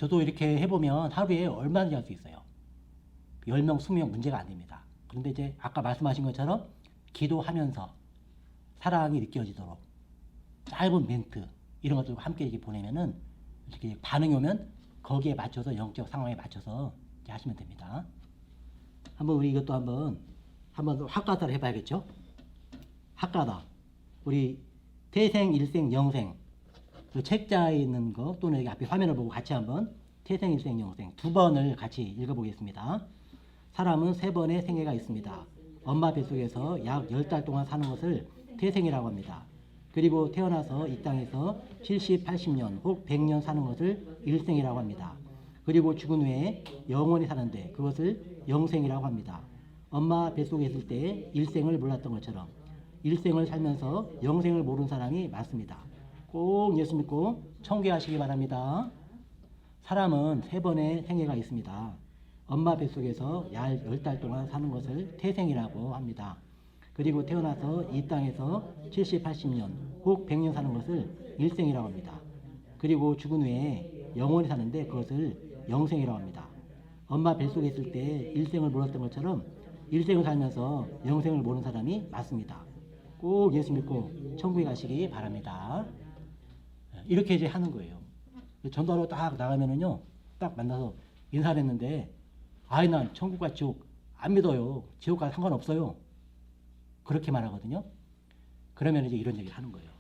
저도 이렇게 해보면 하루에 얼마든지 할 수 있어요. 10명, 20명 문제가 안 됩니다. 그런데 이제 아까 말씀하신 것처럼 기도하면서 사랑이 느껴지도록 짧은 멘트 이런 것들과 함께 이렇게 보내면은 이렇게 반응이 오면 거기에 맞춰서 영적 상황에 맞춰서 이제 하시면 됩니다. 한번 우리 이것도 한번 학가다를 해봐야겠죠? 학가다. 우리 태생, 일생, 영생 그 책자에 있는 거 또는 여기 앞에 화면을 보고 같이 한번 태생, 일생, 영생 두 번을 같이 읽어보겠습니다. 사람은 세 번의 생애가 있습니다. 엄마 뱃속에서 약 10달 동안 사는 것을 태생이라고 합니다. 그리고 태어나서 이 땅에서 70, 80년 혹 100년 사는 것을 일생이라고 합니다. 그리고 죽은 후에 영원히 사는데 그것을 영생이라고 합니다. 엄마 뱃속에 있을 때 일생을 몰랐던 것처럼 일생을 살면서 영생을 모르는 사람이 많습니다. 꼭 예수 믿고 청교하시기 바랍니다. 사람은 세 번의 생애가 있습니다. 엄마 뱃속에서 약 10달 동안 사는 것을 태생이라고 합니다. 그리고 태어나서 이 땅에서 70, 80년 혹 100년 사는 것을 일생이라고 합니다. 그리고 죽은 후에 영원히 사는데 그것을 영생이라고 합니다. 엄마 뱃속에 있을 때 일생을 몰랐던 것처럼 일생을 살면서 영생을 모르는 사람이 많습니다. 꼭 예수 믿고 천국에 가시기 바랍니다. 이렇게 이제 하는 거예요. 전도하러 딱 나가면은요, 딱 만나서 인사를 했는데, 아이, 난 천국과 지옥 안 믿어요. 지옥과 상관없어요. 그렇게 말하거든요. 그러면 이제 이런 얘기를 하는 거예요.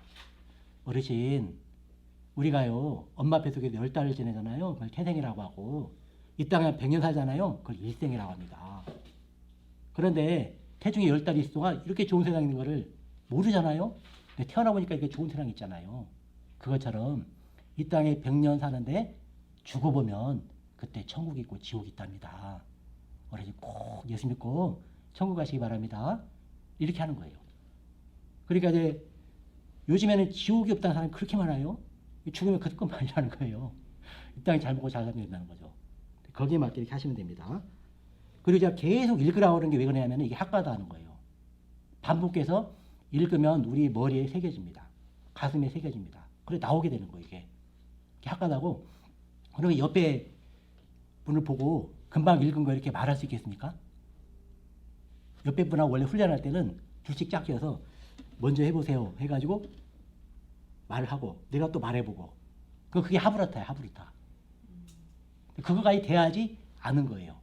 어르신, 우리가요, 엄마 뱃속에서 10달을 지내잖아요. 그걸 태생이라고 하고, 이 땅에 100년 살잖아요. 그걸 일생이라고 합니다. 그런데 태중에 10달이 있을 동안 이렇게 좋은 세상이 있는 거를 모르잖아요. 근데 태어나 보니까 이렇게 좋은 세상이 있잖아요. 그것처럼 이 땅에 100년 사는데 죽어보면 그때 천국이 있고 지옥이 있답니다. 어르신 꼭 예수 믿고 천국 가시기 바랍니다. 이렇게 하는 거예요. 그러니까 이제 요즘에는 지옥이 없다는 사람이 그렇게 많아요. 죽으면 그것만이라는 거예요. 이 땅에 잘 먹고 잘 살면 된다는 거죠. 거기에 맞게 이렇게 하시면 됩니다. 그리고 제가 계속 읽으라고 하는 게 왜 그러냐면 이게 학가다 하는 거예요. 반복해서 읽으면 우리 머리에 새겨집니다. 가슴에 새겨집니다. 그래 나오게 되는 거예요. 이게 학가다고. 그러면 옆에 분을 보고 금방 읽은 거 이렇게 말할 수 있겠습니까? 옆에 분하고 원래 훈련할 때는 둘씩 짝 껴서 먼저 해보세요 해가지고 말을 하고 내가 또 말해보고 그게 하브라타야. 하브리타. 그거가 돼야지 아는 거예요.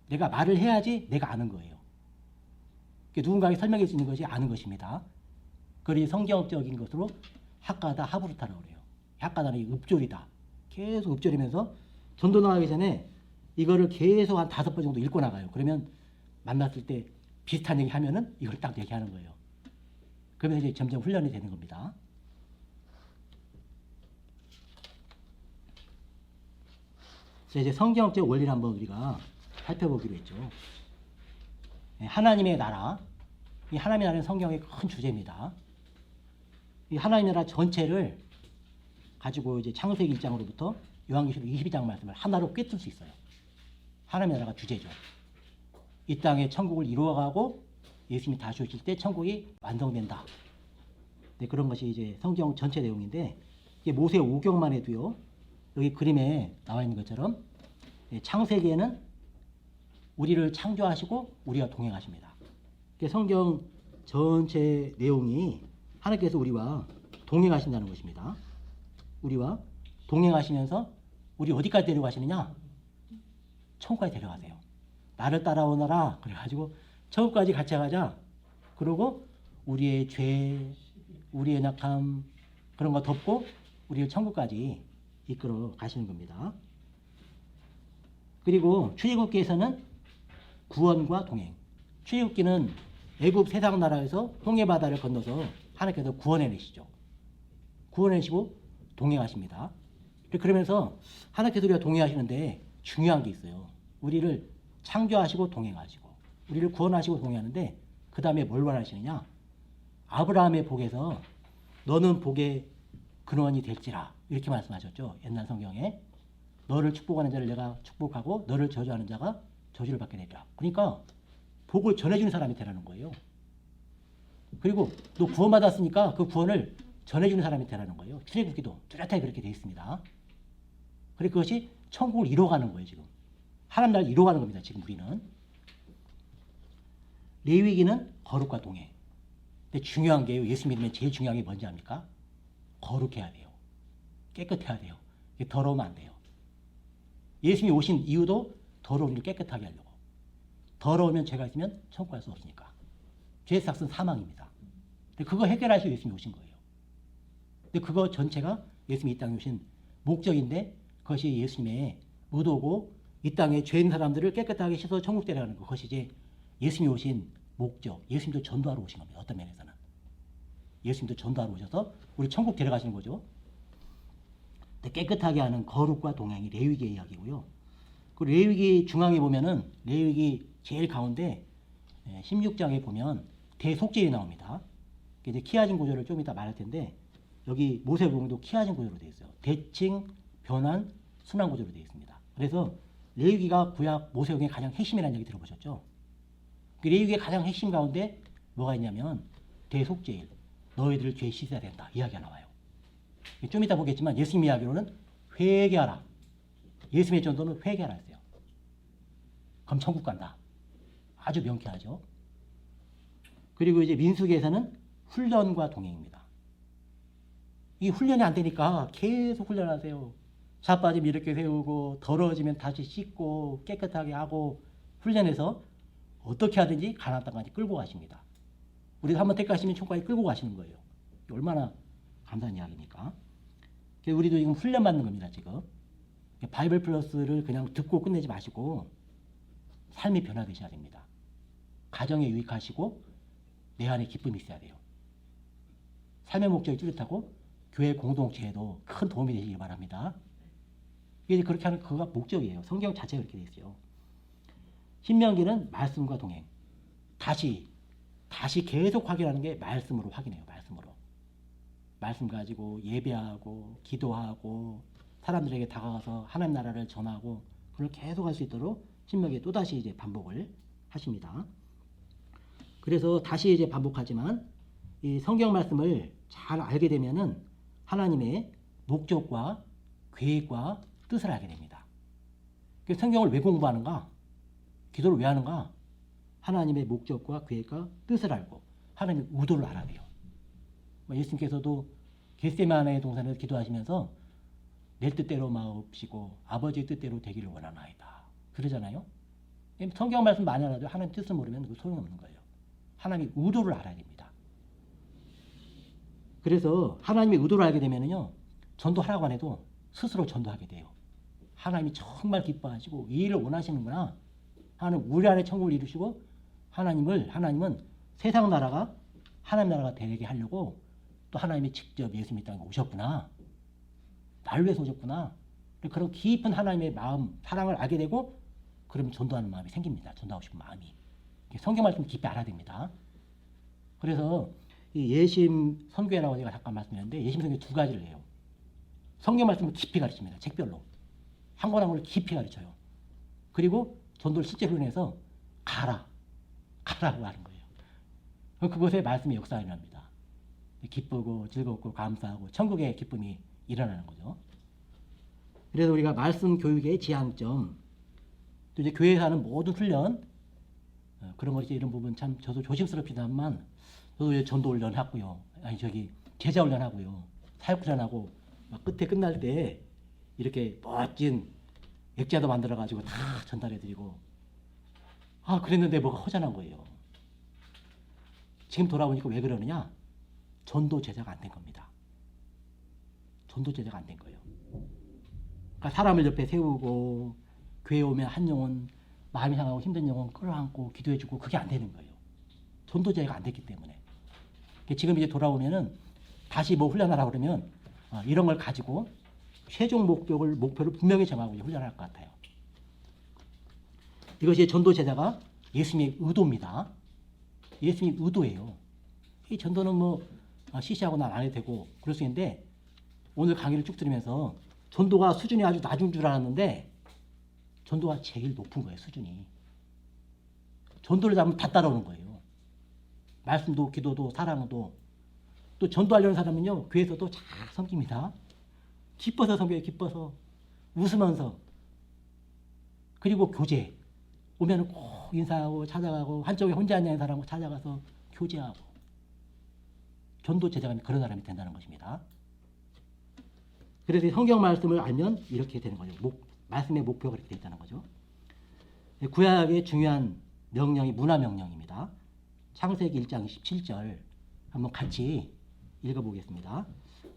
내가 말을 해야지 내가 아는 거예요. 누군가에게 설명할 수 있는 것이 아는 것입니다. 그리 성경적인 것으로 학가다, 하브루타라고 그래요. 학가다는 읍조리다. 계속 읍조리면서 전도 나가기 전에 이거를 계속 한 5번 정도 읽고 나가요. 그러면 만났을 때 비슷한 얘기 하면은 이걸 딱 얘기하는 거예요. 그러면 이제 점점 훈련이 되는 겁니다. 이제 성경적 원리를 한번 우리가 살펴보기로 했죠. 하나님의 나라. 이 하나님의 나라는 성경의 큰 주제입니다. 이 하나님의 나라 전체를 가지고 이제 창세기 1장으로부터 요한계시록 22장 말씀을 하나로 꿰뚫 수 있어요. 하나님의 나라가 주제죠. 이 땅에 천국을 이루어가고 예수님이 다시 오실 때 천국이 완성된다. 네, 그런 것이 이제 성경 전체 내용인데 이게 모세 오경만 해도요. 여기 그림에 나와 있는 것처럼 창세기에는 우리를 창조하시고 우리가 동행하십니다. 성경 전체 내용이 하나님께서 우리와 동행하신다는 것입니다. 우리와 동행하시면서 우리 어디까지 데려가시느냐? 천국까지 데려가세요. 나를 따라오너라. 그래가지고 천국까지 같이 가자. 그리고 우리의 죄, 우리의 약함 그런 거 덮고 우리를 천국까지 이끌어 가시는 겁니다. 그리고 출애굽기에서는 구원과 동행. 출애굽기는 애굽 세상 나라에서 홍해 바다를 건너서 하나님께서 구원해내시죠. 구원해내시고 동행하십니다. 그러면서 하나님께서 우리가 동행하시는데 중요한 게 있어요. 우리를 창조하시고 동행하시고 우리를 구원하시고 동행하는데 그 다음에 뭘 원하시느냐? 아브라함의 복에서 너는 복의 근원이 될지라 이렇게 말씀하셨죠. 옛날 성경에 너를 축복하는 자를 내가 축복하고 너를 저주하는 자가 저주를 받게 되리라. 그러니까 복을 전해주는 사람이 되라는 거예요. 그리고 너 구원받았으니까 그 구원을 전해주는 사람이 되라는 거예요. 출애굽기도 뚜렷하게 그렇게 되어 있습니다. 그래 그것이 천국을 이뤄가는 거예요 지금. 하나님 나라를 이뤄가는 겁니다 지금 우리는. 레위기는 거룩과 동행. 근데 중요한 게요. 예수 믿으면 제일 중요한 게 뭔지 압니까? 거룩해야 돼요. 깨끗해야 돼요. 더러우면 안 돼요. 예수님이 오신 이유도 더러운 일을 깨끗하게 하려고. 더러우면 죄가 있으면 천국 갈 수 없으니까. 죄의 삭은 사망입니다. 근데 그거 해결하시고 예수님이 오신 거예요. 근데 그거 전체가 예수님이 이 땅에 오신 목적인데 그것이 예수님의 의도고 이 땅에 죄 있는 사람들을 깨끗하게 씻어 천국 데려가는 것. 그것이 이제 예수님이 오신 목적. 예수님도 전도하러 오신 겁니다. 어떤 면에서는. 예수님도 전도하러 오셔서 우리 천국 데려가시는 거죠. 깨끗하게 하는 거룩과 동행이 레위기의 이야기고요. 그 레위기 중앙에 보면은 레위기 제일 가운데 16장에 보면 대속죄이 나옵니다. 이제 키아진 구조를 좀 이따 말할 텐데 여기 모세오경도 키아진 구조로 되어 있어요. 대칭, 변환, 순환 구조로 되어 있습니다. 그래서 레위기가 구약 모세오경의 가장 핵심이라는 얘기 들어보셨죠? 그 레위기의 가장 핵심 가운데 뭐가 있냐면 대속죄일, 너희들 죄 씻어야 된다 이야기가 나와요. 좀 이따 보겠지만 예수님 이야기로는 회개하라. 예수님의 전도는 회개하라 했어요. 그럼 천국 간다. 아주 명쾌하죠. 그리고 이제 민수기에서는 훈련과 동행입니다. 이 훈련이 안 되니까 계속 훈련하세요. 자빠지면 이렇게 세우고 더러워지면 다시 씻고 깨끗하게 하고 훈련해서 어떻게 하든지 가나안 땅까지 끌고 가십니다. 우리도 한번 택하시면 천국까지 끌고 가시는 거예요. 얼마나 감사한 이야기입니까? 우리도 지금 훈련받는 겁니다. 지금 바이블 플러스를 그냥 듣고 끝내지 마시고 삶이 변화되셔야 됩니다. 가정에 유익하시고 내 안에 기쁨이 있어야 돼요. 삶의 목적이 뚜렷하고 교회 공동체에도 큰 도움이 되시기 바랍니다. 이게 그렇게 하는 그가 목적이에요. 성경 자체가 그렇게 되어 있어요. 신명기는 말씀과 동행. 다시 계속 확인하는 게 말씀으로 확인해요. 말씀으로. 말씀 가지고 예배하고 기도하고 사람들에게 다가가서 하나님 나라를 전하고 그걸 계속 할 수 있도록 신명기에 또다시 이제 반복을 하십니다. 그래서 다시 이제 반복하지만 이 성경 말씀을 잘 알게 되면은 하나님의 목적과 계획과 뜻을 알게 됩니다. 성경을 왜 공부하는가? 기도를 왜 하는가? 하나님의 목적과 계획과 뜻을 알고 하나님의 의도를 알아야 돼요. 예수님께서도 겟세마네 동산에서 기도하시면서 내 뜻대로 마옵시고 아버지의 뜻대로 되기를 원하나이다. 그러잖아요. 성경 말씀 많이 알아도 하나님 뜻을 모르면 그 소용없는 거예요. 하나님의 의도를 알아야 됩니다. 그래서 하나님의 의도를 알게 되면요, 전도하라고 안 해도 스스로 전도하게 돼요. 하나님이 정말 기뻐하시고 이 일을 원하시는구나. 하나님 우리 안에 천국을 이루시고 하나님은 세상 나라가 하나님 나라가 되게 하려고 또 하나님이 직접 예수님 땅에 오셨구나. 날 위해서 오셨구나. 그런 깊은 하나님의 마음, 사랑을 알게 되고 그러면 전도하는 마음이 생깁니다. 전도하고 싶은 마음이. 성경 말씀 깊이 알아야 됩니다. 그래서 이 예심 선교회라고 제가 잠깐 말씀드렸는데 예심 선교회 두 가지를 해요. 성경 말씀을 깊이 가르칩니다. 책별로. 한 권 한 권을 깊이 가르쳐요. 그리고 전도를 실제로 해서 가라고 하는 거예요. 그곳에 말씀의 역사가 일어납니다. 기쁘고 즐겁고 감사하고 천국의 기쁨이 일어나는 거죠. 그래서 우리가 말씀 교육의 지향점, 또 이제 교회에서 하는 모든 훈련, 그런 거 이런 부분 참 저도 조심스럽기도하만 저도 이제 전도 훈련 하고요. 제자 훈련 하고요. 사역 훈련 하고 끝에 끝날 때 이렇게 멋진 액자도 만들어 가지고 다 전달해 드리고 그랬는데 뭐가 허전한 거예요. 지금 돌아보니까 왜 그러느냐? 전도 제자가 안 된 겁니다. 전도 제자가 안 된 거예요. 그러니까 사람을 옆에 세우고 교회 오면 한 영혼, 마음이 상하고 힘든 영혼 끌어안고 기도해주고 그게 안 되는 거예요. 전도 제자가 안 됐기 때문에. 지금 이제 돌아오면은 다시 뭐 훈련하라고 그러면 이런 걸 가지고 최종 목표를 분명히 정하고 훈련할 것 같아요. 이것이 전도 제자가 예수님의 의도입니다. 예수님의 의도예요. 이 전도는 뭐 시시하고 난 안 해도 되고 그럴 수 있는데 오늘 강의를 쭉 들으면서 전도가 수준이 아주 낮은 줄 알았는데 전도가 제일 높은 거예요. 수준이. 전도를 잡으면 다 따라오는 거예요. 말씀도 기도도 사랑도. 또 전도하려는 사람은요 교회에서도 잘 섬깁니다. 기뻐서 섬겨요. 기뻐서. 웃으면서. 그리고 교제. 오면 꼭 인사하고 찾아가고 한쪽에 혼자 앉아 있는 사람하고 찾아가서 교제하고. 전도 제자가 그런 사람이 된다는 것입니다. 그래서 성경 말씀을 알면 이렇게 되는 거죠. 말씀의 목표가 그렇게 되어 있다는 거죠. 구약의 중요한 명령이 문화 명령입니다. 창세기 1장 17절 한번 같이 읽어보겠습니다.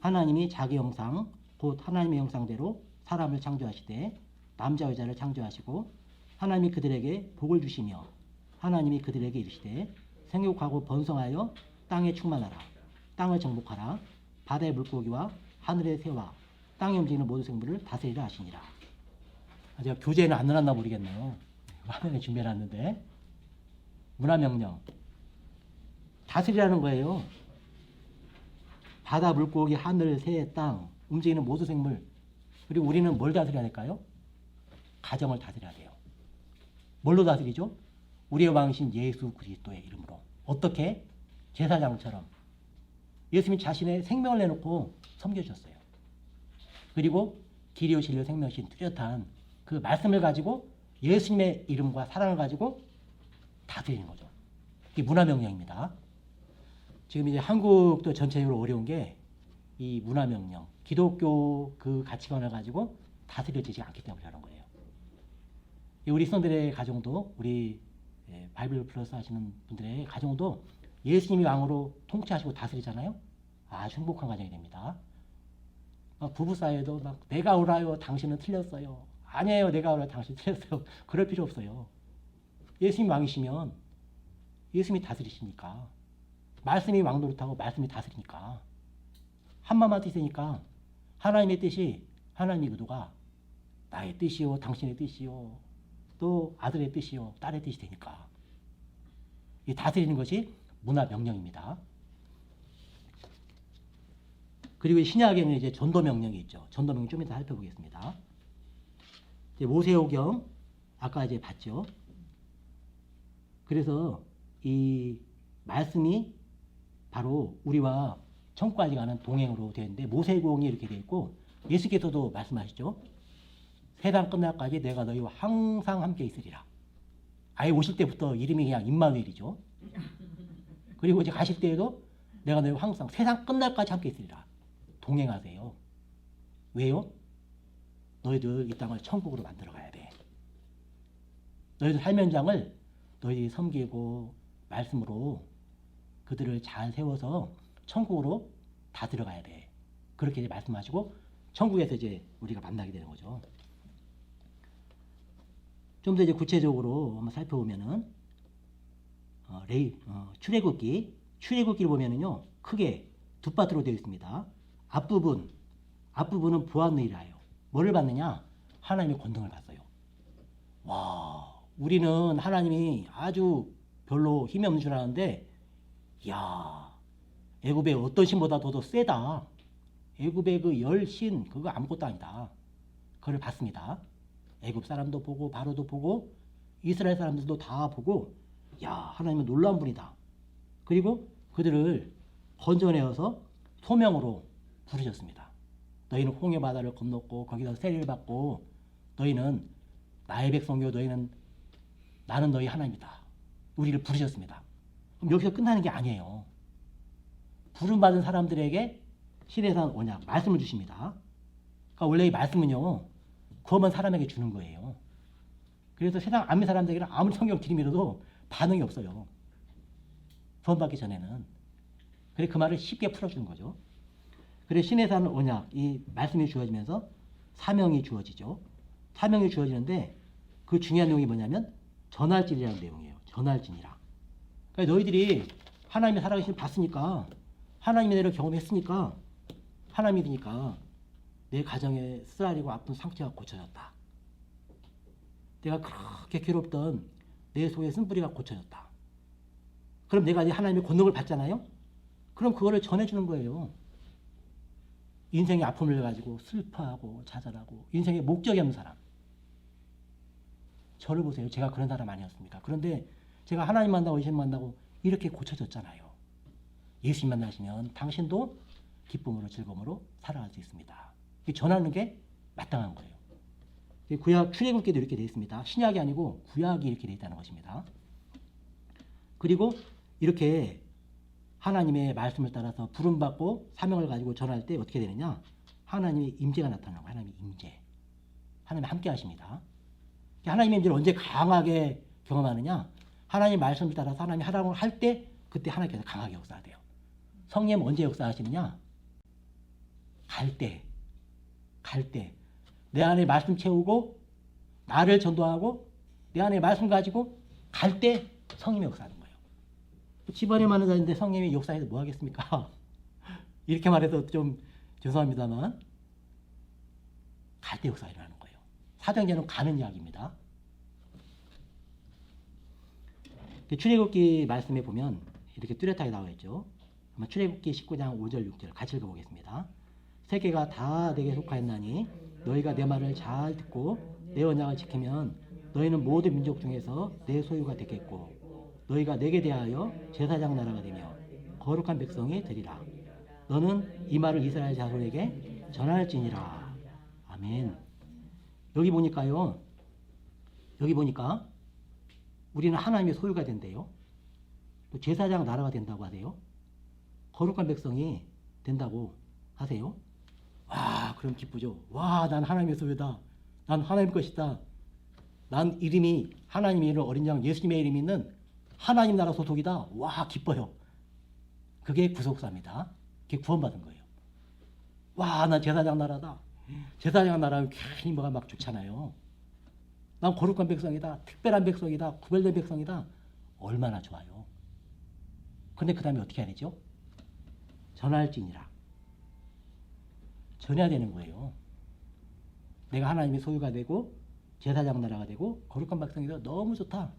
하나님이 자기 형상 곧 하나님의 형상대로 사람을 창조하시되 남자 여자를 창조하시고 하나님이 그들에게 복을 주시며 하나님이 그들에게 이르시되 생육하고 번성하여 땅에 충만하라. 땅을 정복하라. 바다의 물고기와 하늘의 새와 땅에 움직이는 모든 생물을 다스리라 하시니라. 제가 교재에는 안 넣었나 모르겠네요. 화면에 준비해놨는데 문화명령 다스리라는 거예요. 바다, 물고기, 하늘, 새, 땅 움직이는 모든 생물. 그리고 우리는 뭘 다스려야 될까요? 가정을 다스려야 돼요. 뭘로 다스리죠? 우리의 왕이신 예수 그리스도의 이름으로. 어떻게? 제사장처럼 예수님이 자신의 생명을 내놓고 섬겨주셨어요. 그리고 길이요 진리요 생명이신 뚜렷한 그 말씀을 가지고 예수님의 이름과 사랑을 가지고 다스리는 거죠. 이게 문화명령입니다. 지금 이제 한국도 전체적으로 어려운 게 이 문화명령, 기독교 그 가치관을 가지고 다스려지지 않기 때문에 그런 거예요. 우리 성들의 가정도, 우리 바이블 플러스 하시는 분들의 가정도 예수님이 왕으로 통치하시고 다스리잖아요. 아주 행복한 가정이 됩니다. 부부 사이에도 막 내가 옳아요, 당신은 틀렸어요. 아니에요, 내가 옳아요, 당신은 틀렸어요. 그럴 필요 없어요. 예수님이 왕이시면 예수님이 다스리시니까. 말씀이 왕 노릇하고 말씀이 다스리니까. 한마음만 뜻이니까 하나님의 뜻이, 하나님의 의도가 나의 뜻이요, 당신의 뜻이요, 또 아들의 뜻이요, 딸의 뜻이 되니까. 이 다스리는 것이 문화 명령입니다. 그리고 신약에는 이제 전도 명령이 있죠. 전도 명령 좀 이따 살펴보겠습니다. 이제 모세오경 아까 이제 봤죠. 그래서 이 말씀이 바로 우리와 천국까지 가는 동행으로 되어 있는데 모세오경이 이렇게 되어 있고 예수께서도 말씀하시죠. 세상 끝날까지 내가 너희와 항상 함께 있으리라. 아예 오실 때부터 이름이 그냥 임마누엘이죠. 그리고 이제 가실 때에도 내가 너희와 항상 세상 끝날까지 함께 있으리라. 동행하세요. 왜요? 너희들 이 땅을 천국으로 만들어 가야 돼. 너희들 삶의 현장을 너희들이 섬기고 말씀으로 그들을 잘 세워서 천국으로 다 들어가야 돼. 그렇게 이제 말씀하시고 천국에서 이제 우리가 만나게 되는 거죠. 좀 더 이제 구체적으로 한번 살펴보면은 출애굽기를 보면은요 크게 두 파트로 되어 있습니다. 앞부분은 보았느니라요. 뭐를 받느냐? 하나님의 권능을 받어요. 와, 우리는 하나님이 아주 별로 힘이 없는 줄 아는데, 야, 애굽의 어떤 신보다 더 세다. 애굽의 그 열신 그거 아무것도 아니다. 그걸 봤습니다. 애굽 사람도 보고 바로도 보고 이스라엘 사람들도 다 보고, 야, 하나님은 놀라운 분이다. 그리고 그들을 건져내어서 소명으로 부르셨습니다. 너희는 홍해 바다를 건넜고 거기서 세례를 받고 너희는 나의 백성이요 나는 너희 하나님이다. 우리를 부르셨습니다. 그럼 여기서 끝나는 게 아니에요. 부름받은 사람들에게 시내산 언약 말씀을 주십니다. 그러니까 원래 이 말씀은요 그것만 사람에게 주는 거예요. 그래서 세상 안 믿는 사람들에게는 아무리 성경 들이밀어도 반응이 없어요. 구원받기 전에는. 그래서 그 말을 쉽게 풀어주는 거죠. 그래서 신의 산 언약, 이 말씀이 주어지면서 사명이 주어지죠. 사명이 주어지는데 그 중요한 내용이 뭐냐면 전할진이라는 내용이에요. 전할진이라. 그러니까 너희들이 하나님의 살아계신 봤으니까 하나님의 내를 경험했으니까 하나님이 되니까 내 가정에 쓰라리고 아픈 상처가 고쳐졌다. 내가 그렇게 괴롭던 내 속의 쓴뿌리가 고쳐졌다. 그럼 내가 이제 하나님의 권능을 받잖아요. 그럼 그거를 전해주는 거예요. 인생의 아픔을 가지고 슬퍼하고 좌절하고 인생의 목적이 없는 사람. 저를 보세요. 제가 그런 사람 아니었습니까? 그런데 제가 하나님 만나고 예수님 만나고 이렇게 고쳐졌잖아요. 예수님 만나시면 당신도 기쁨으로 즐거움으로 살아갈 수 있습니다. 전하는 게 마땅한 거예요. 구약 출애굽기도 이렇게 되어 있습니다. 신약이 아니고 구약이 이렇게 되어 있다는 것입니다. 그리고 이렇게 하나님의 말씀을 따라서 부름받고 사명을 가지고 전할 때 어떻게 되느냐? 하나님의 임재가 나타나는 거예요. 하나님의 임재. 하나님이 함께 하십니다. 하나님의 임재를 언제 강하게 경험하느냐? 하나님 말씀을 따라서 하나님이 하라고 할 때 그때 하나님께서 강하게 역사하세요. 성령은 언제 역사하시느냐? 갈 때. 내 안에 말씀 채우고 나를 전도하고 내 안에 말씀 가지고 갈 때 성령이 역사하는 거예요. 집안에 많은 자인데 성령이 역사해서 뭐 하겠습니까? 이렇게 말해서 좀 죄송합니다만 갈 때 역사가 일어나는 거예요. 사도행전은 가는 이야기입니다. 출애굽기 말씀에 보면 이렇게 뚜렷하게 나와 있죠. 출애굽기 19장 5절 6절 같이 읽어보겠습니다. 세계가 다 내게 속하였나니 너희가 내 말을 잘 듣고 내 언약을 지키면 너희는 모든 민족 중에서 내 소유가 되겠고 너희가 내게 대하여 제사장 나라가 되며 거룩한 백성이 되리라. 너는 이 말을 이스라엘 자손에게 전할지니라. 아멘. 여기 보니까 우리는 하나님의 소유가 된대요. 또 제사장 나라가 된다고 하세요. 거룩한 백성이 된다고 하세요. 와, 그럼 기쁘죠. 와, 난 하나님의 소유다. 난 하나님 것이다. 난 이름이 하나님의 이름 어린 양 예수님의 이름이 있는 하나님 나라 소속이다. 와, 기뻐요. 그게 구속사입니다. 그게 구원받은 거예요. 와, 난 제사장 나라다. 제사장 나라는 괜히 뭐가 막 좋잖아요. 난 거룩한 백성이다. 특별한 백성이다. 구별된 백성이다. 얼마나 좋아요. 근데 그 다음에 어떻게 해야 되죠? 전할지니라. 전해야 되는 거예요. 내가 하나님의 소유가 되고 제사장 나라가 되고 거룩한 백성이다. 너무 좋다.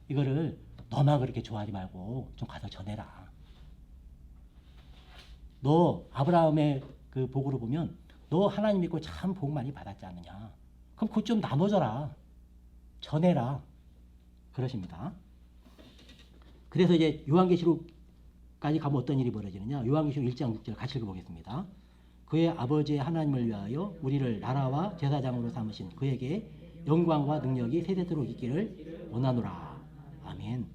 이거를 너만 그렇게 좋아하지 말고 좀 가서 전해라. 너 아브라함의 그 복으로 보면 너 하나님 믿고 참 복 많이 받았지 않느냐. 그럼 그것 좀 나눠줘라. 전해라. 그러십니다. 그래서 이제 요한계시록까지 가면 어떤 일이 벌어지느냐. 요한계시록 1장 6절 같이 읽어보겠습니다. 그의 아버지의 하나님을 위하여 우리를 나라와 제사장으로 삼으신 그에게 영광과 능력이 세세토록 있기를 원하노라. 아멘.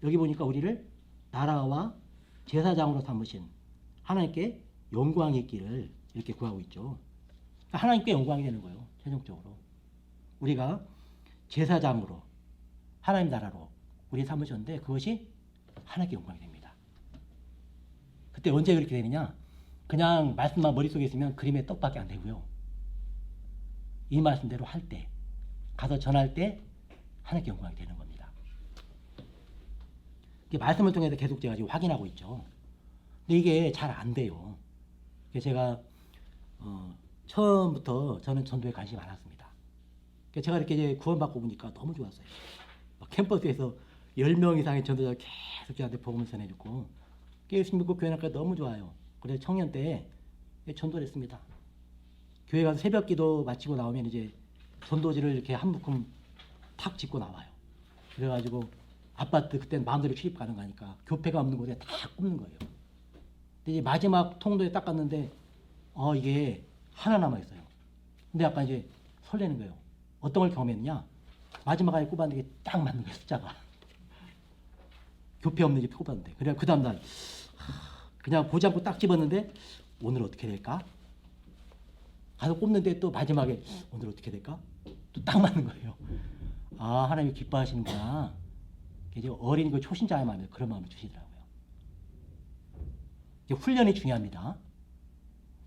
여기 보니까 우리를 나라와 제사장으로 삼으신 하나님께 영광이 있기를 이렇게 구하고 있죠. 하나님께 영광이 되는 거예요. 최종적으로. 우리가 제사장으로 하나님 나라로 우리 삼으셨는데 그것이 하나님께 영광이 됩니다. 그때 언제 그렇게 되느냐? 그냥 말씀만 머릿속에 있으면 그림의 떡밖에 안 되고요. 이 말씀대로 할 때, 가서 전할 때 하나님께 영광이 되는 겁니다. 이게 말씀을 통해서 계속 제가 지금 확인하고 있죠. 근데 이게 잘 안 돼요. 제가 처음부터 저는 전도에 관심이 많았습니다. 제가 이렇게 이제 구원받고 보니까 너무 좋았어요. 캠퍼스에서 10명 이상의 전도자가 계속 저한테 복음을 전해주고 예수님 믿고 교회 나니까 너무 좋아요. 그래서 청년 때 전도를 했습니다. 교회 가서 새벽 기도 마치고 나오면 이제 전도지를 이렇게 한 묶음 탁 짓고 나와요. 그래가지고 아파트 그때는 마음대로 출입 가능하니까 교패가 없는 곳에 다 꼽는 거예요. 근데 이제 마지막 통도에 딱 갔는데 이게 하나 남아있어요. 근데 약간 이제 설레는 거예요. 어떤 걸 경험했느냐? 마지막에 꼽았는데 이게 딱 맞는 거예요. 숫자가. 교패 없는 게 꼽았는데. 그래 그 다음날 그냥 보지 않고 딱 집었는데 오늘 어떻게 될까? 가서 꼽는데 또 마지막에 오늘 어떻게 될까? 또 딱 맞는 거예요. 아, 하나님이 기뻐하시는구나. 이제 어린 그 초신자의 마음에 그런 마음을 주시더라고요. 이제 훈련이 중요합니다.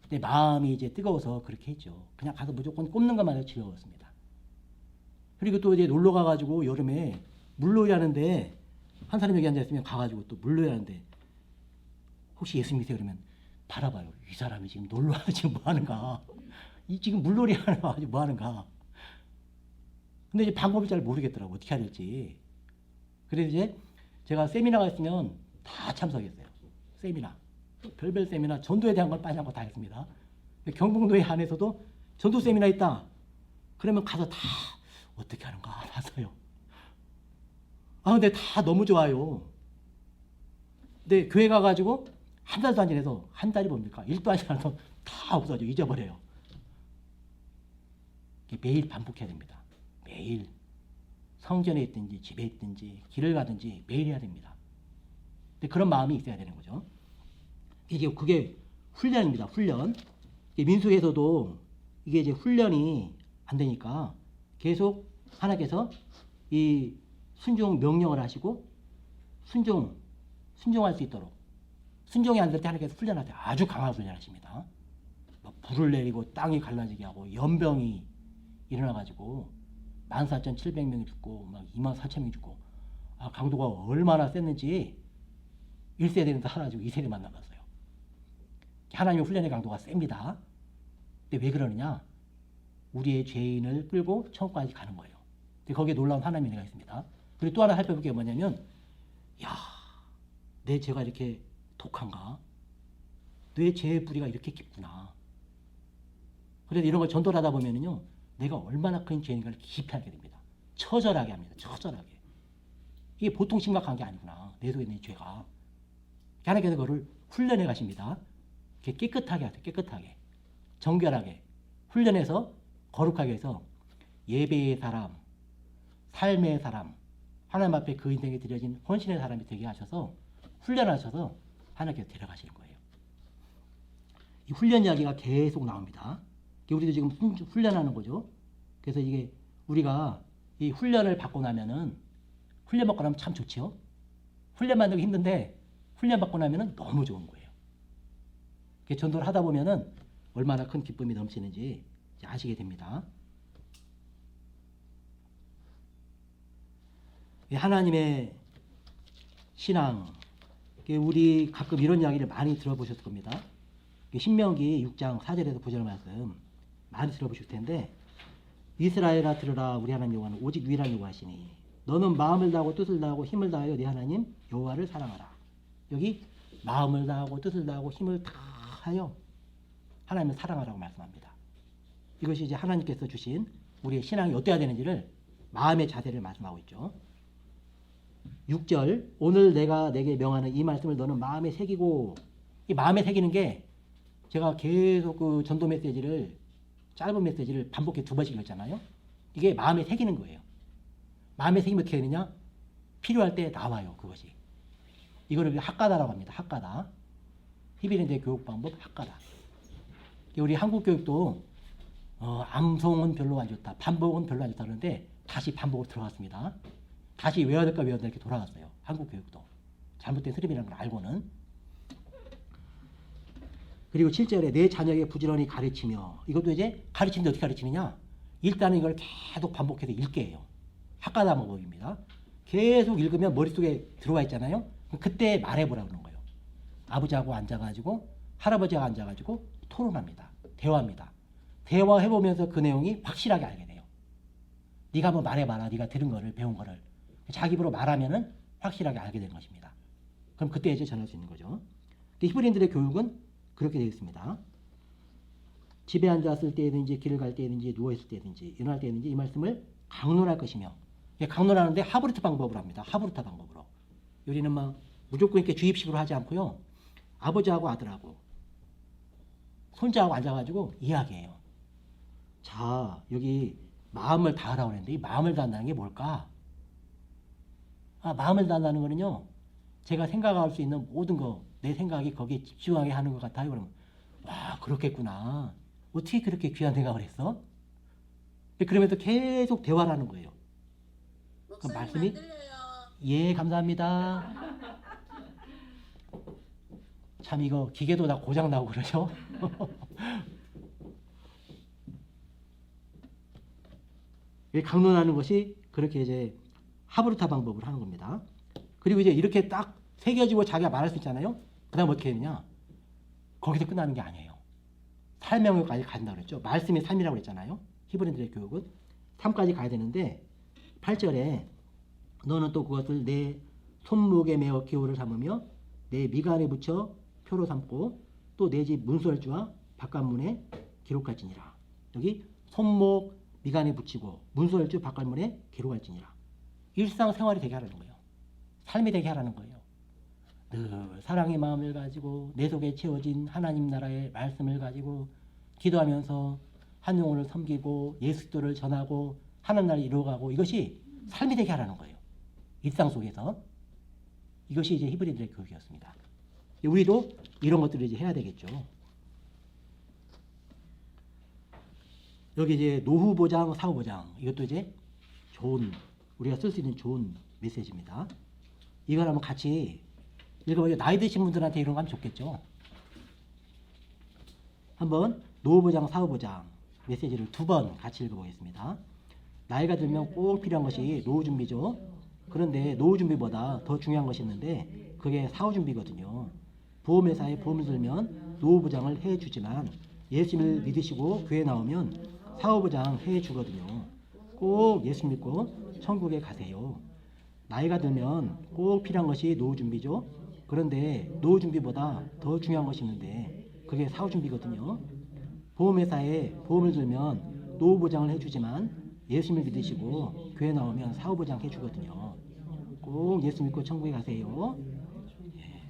근데 마음이 이제 뜨거워서 그렇게 했죠. 그냥 가서 무조건 꼽는 것만 해도 즐거웠습니다. 그리고 또 이제 놀러 가가지고 여름에 물놀이 하는데 한 사람이 여기 앉아있으면 가가지고 또 물놀이 하는데 혹시 예수 믿으세요? 그러면 바라봐요. 이 사람이 지금 놀러 와서 지금 뭐 하는가? 이 지금 물놀이 하는 거 뭐 하는가? 근데 이제 방법을 잘 모르겠더라고. 어떻게 해야 될지. 그래서 이제 제가 세미나가 있으면 다 참석했어요. 세미나. 별별 세미나, 전도에 대한 걸 빠진 거 다 했습니다. 경북노예 안에서도 전도 세미나 있다. 그러면 가서 다 어떻게 하는가 봤어요. 근데 다 너무 좋아요. 근데 교회 가가지고 한 달도 안 지내서 한 달이 뭡니까? 일도 안 지나서 다 없어져. 잊어버려요. 매일 반복해야 됩니다. 매일 성전에 있든지 집에 있든지 길을 가든지 매일 해야 됩니다. 근데 그런 마음이 있어야 되는 거죠. 이게 그게 훈련입니다. 훈련. 민수에서도 이게 이제 훈련이 안 되니까 계속 하나님께서 이 순종 명령을 하시고 순종할 수 있도록 순종이 안 될 때 하나님께서 훈련하세요. 아주 강하게 훈련하십니다. 막 불을 내리고 땅이 갈라지게 하고 연병이 일어나가지고 14,700명이 죽고 막 24,000명이 죽고 강도가 얼마나 셌는지 1세대는 다 사라지고 2세대 만나봤어요. 하나님의 훈련의 강도가 셉니다. 근데 왜 그러느냐? 우리의 죄인을 끌고 천국까지 가는 거예요. 근데 거기에 놀라운 하나님의 은혜가 있습니다. 그리고 또 하나 살펴볼 게 뭐냐면 내 죄가 이렇게 독한가? 내 죄의 뿌리가 이렇게 깊구나. 그래서 이런 걸 전도를 하다 보면은요, 내가 얼마나 큰 죄인가를 깊이 알게 됩니다. 처절하게 합니다. 처절하게. 이게 보통 심각한 게 아니구나. 내 속에 있는 죄가. 하나님께서 그거를 훈련해 가십니다. 깨끗하게 하세요. 깨끗하게. 정결하게. 훈련해서 거룩하게 해서 예배의 사람, 삶의 사람, 하나님 앞에 그 인생에 드려진 헌신의 사람이 되게 하셔서 훈련하셔서 하나님께서 데려가시는 거예요. 이 훈련 이야기가 계속 나옵니다. 우리도 지금 훈련하는 거죠. 그래서 이게 우리가 이 훈련을 받고 나면은 훈련 받고 나면 참 좋죠. 훈련 받는 게 힘든데 훈련 받고 나면은 너무 좋은 거예요. 전도를 하다 보면은 얼마나 큰 기쁨이 넘치는지 아시게 됩니다. 하나님의 신앙, 우리 가끔 이런 이야기를 많이 들어보셨을 겁니다. 신명기 6장 4절에서 9절 말씀 많이 들어보실 텐데, 이스라엘아 들으라, 우리 하나님 여호와는 오직 유일한 여호와시니 너는 마음을 다하고 뜻을 다하고 힘을 다하여 네 하나님 여호와를 사랑하라. 여기 마음을 다하고 뜻을 다하고 힘을 다하여 하나님을 사랑하라고 말씀합니다. 이것이 이제 하나님께서 주신 우리의 신앙이 어때야 되는지를, 마음의 자세를 말씀하고 있죠. 6절, 오늘 내가 내게 명하는 이 말씀을 너는 마음에 새기고. 이 마음에 새기는 게, 제가 계속 그 전도 메시지를, 짧은 메시지를 반복해 2번씩 읽었잖아요. 이게 마음에 새기는 거예요. 마음에 새기면 어떻게 되느냐? 필요할 때 나와요, 그것이. 이거를 학가다라고 합니다. 학가다. 히브리인대 교육 방법 학가다. 우리 한국 교육도 암송은 별로 안 좋다, 반복은 별로 안 좋다 그러는데 다시 반복으로 들어갔습니다. 다시 외워야 될까 외워야 될까 이렇게 돌아갔어요. 한국 교육도 잘못된 흐름이라는 걸 알고는. 그리고 7절에 내 자녀에게 부지런히 가르치며, 이것도 이제 가르치는데 어떻게 가르치느냐? 일단은 이걸 계속 반복해서 읽게 해요. 학가다 방법입니다. 계속 읽으면 머릿속에 들어와 있잖아요. 그때 말해보라 그러는 거예요. 아버지하고 앉아가지고, 할아버지하고 앉아가지고 토론합니다. 대화합니다. 대화해보면서 그 내용이 확실하게 알게 돼요. 네가 한번 말해봐라. 네가 들은 거를, 배운 거를. 자기 입으로 말하면은 확실하게 알게 되는 것입니다. 그럼 그때 이제 전할 수 있는 거죠. 히브리인들의 교육은 그렇게 되어 있습니다. 집에 앉았을 때든지, 길을 갈 때든지, 누워있을 때든지, 일어날 때든지 이 말씀을 강론할 것이며, 강론하는데 하브루트 방법으로 합니다. 하브루트 방법으로. 우리는 막 무조건 이렇게 주입식으로 하지 않고요, 아버지하고 아들하고 손자하고 앉아가지고 이야기해요. 자, 여기 마음을 다하라고 했는데 이 마음을 다한다는 게 뭘까? 마음을 다한다는 거는요, 제가 생각할 수 있는 모든 거, 내 생각이 거기에 집중하게 하는 것 같아요. 그러면 와, 그렇겠구나. 어떻게 그렇게 귀한 생각을 했어? 그러면서 계속 대화를 하는 거예요. 그 말씀이, 예, 감사합니다. 참 이거 기계도 다 고장 나고 그러죠. 강론하는 것이 그렇게 이제 하브루타 방법으로 하는 겁니다. 그리고 이제 이렇게 딱 새겨지고 자기가 말할 수 있잖아요. 그 다음 어떻게 되느냐? 거기서 끝나는 게 아니에요. 삶명까지 간다고 그랬죠. 말씀이 삶이라고 그랬잖아요. 히브리인들의 교육은 3까지 가야 되는데, 8절에 너는 또 그것을 내 손목에 메어 기호를 삼으며 내 미간에 붙여 표로 삼고 또 내 집 문설주와 바깥문에 기록할지니라. 여기 손목, 미간에 붙이고 문설주, 바깥문에 기록할지니라. 일상생활이 되게 하라는 거예요. 삶이 되게 하라는 거예요. 늘 사랑의 마음을 가지고 내 속에 채워진 하나님 나라의 말씀을 가지고 기도하면서 한 영혼을 섬기고 예수도를 전하고 하나님 나라를 이루어가고 이것이 삶이 되게 하라는 거예요. 일상 속에서. 이것이 이제 히브리들의 교육이었습니다. 우리도 이런 것들을 이제 해야 되겠죠. 여기 이제 노후 보장, 사후 보장 이것도 이제 좋은 우리가 쓸 수 있는 좋은 메시지입니다. 이걸 한번 같이 읽어봐요. 나이 드신 분들한테 이런 거 하면 좋겠죠. 한번 노후 보장, 사후 보장 메시지를 2번 같이 읽어보겠습니다. 나이가 들면 꼭 필요한 것이 노후 준비죠. 그런데 노후 준비보다 더 중요한 것이 있는데 그게 사후 준비거든요. 보험회사에 보험을 들면 노후 보장을 해주지만 예수님을 믿으시고 교회 나오면 사후 보장 해주거든요. 꼭 예수 믿고 천국에 가세요. 나이가 들면 꼭 필요한 것이 노후 준비죠. 그런데 노후 준비보다 더 중요한 것이 있는데 그게 사후 준비거든요. 보험회사에 보험을 들면 노후 보장을 해주지만 예수님을 믿으시고 교회 나오면 사후 보장 해주거든요. 꼭 예수 믿고 천국에 가세요. 예.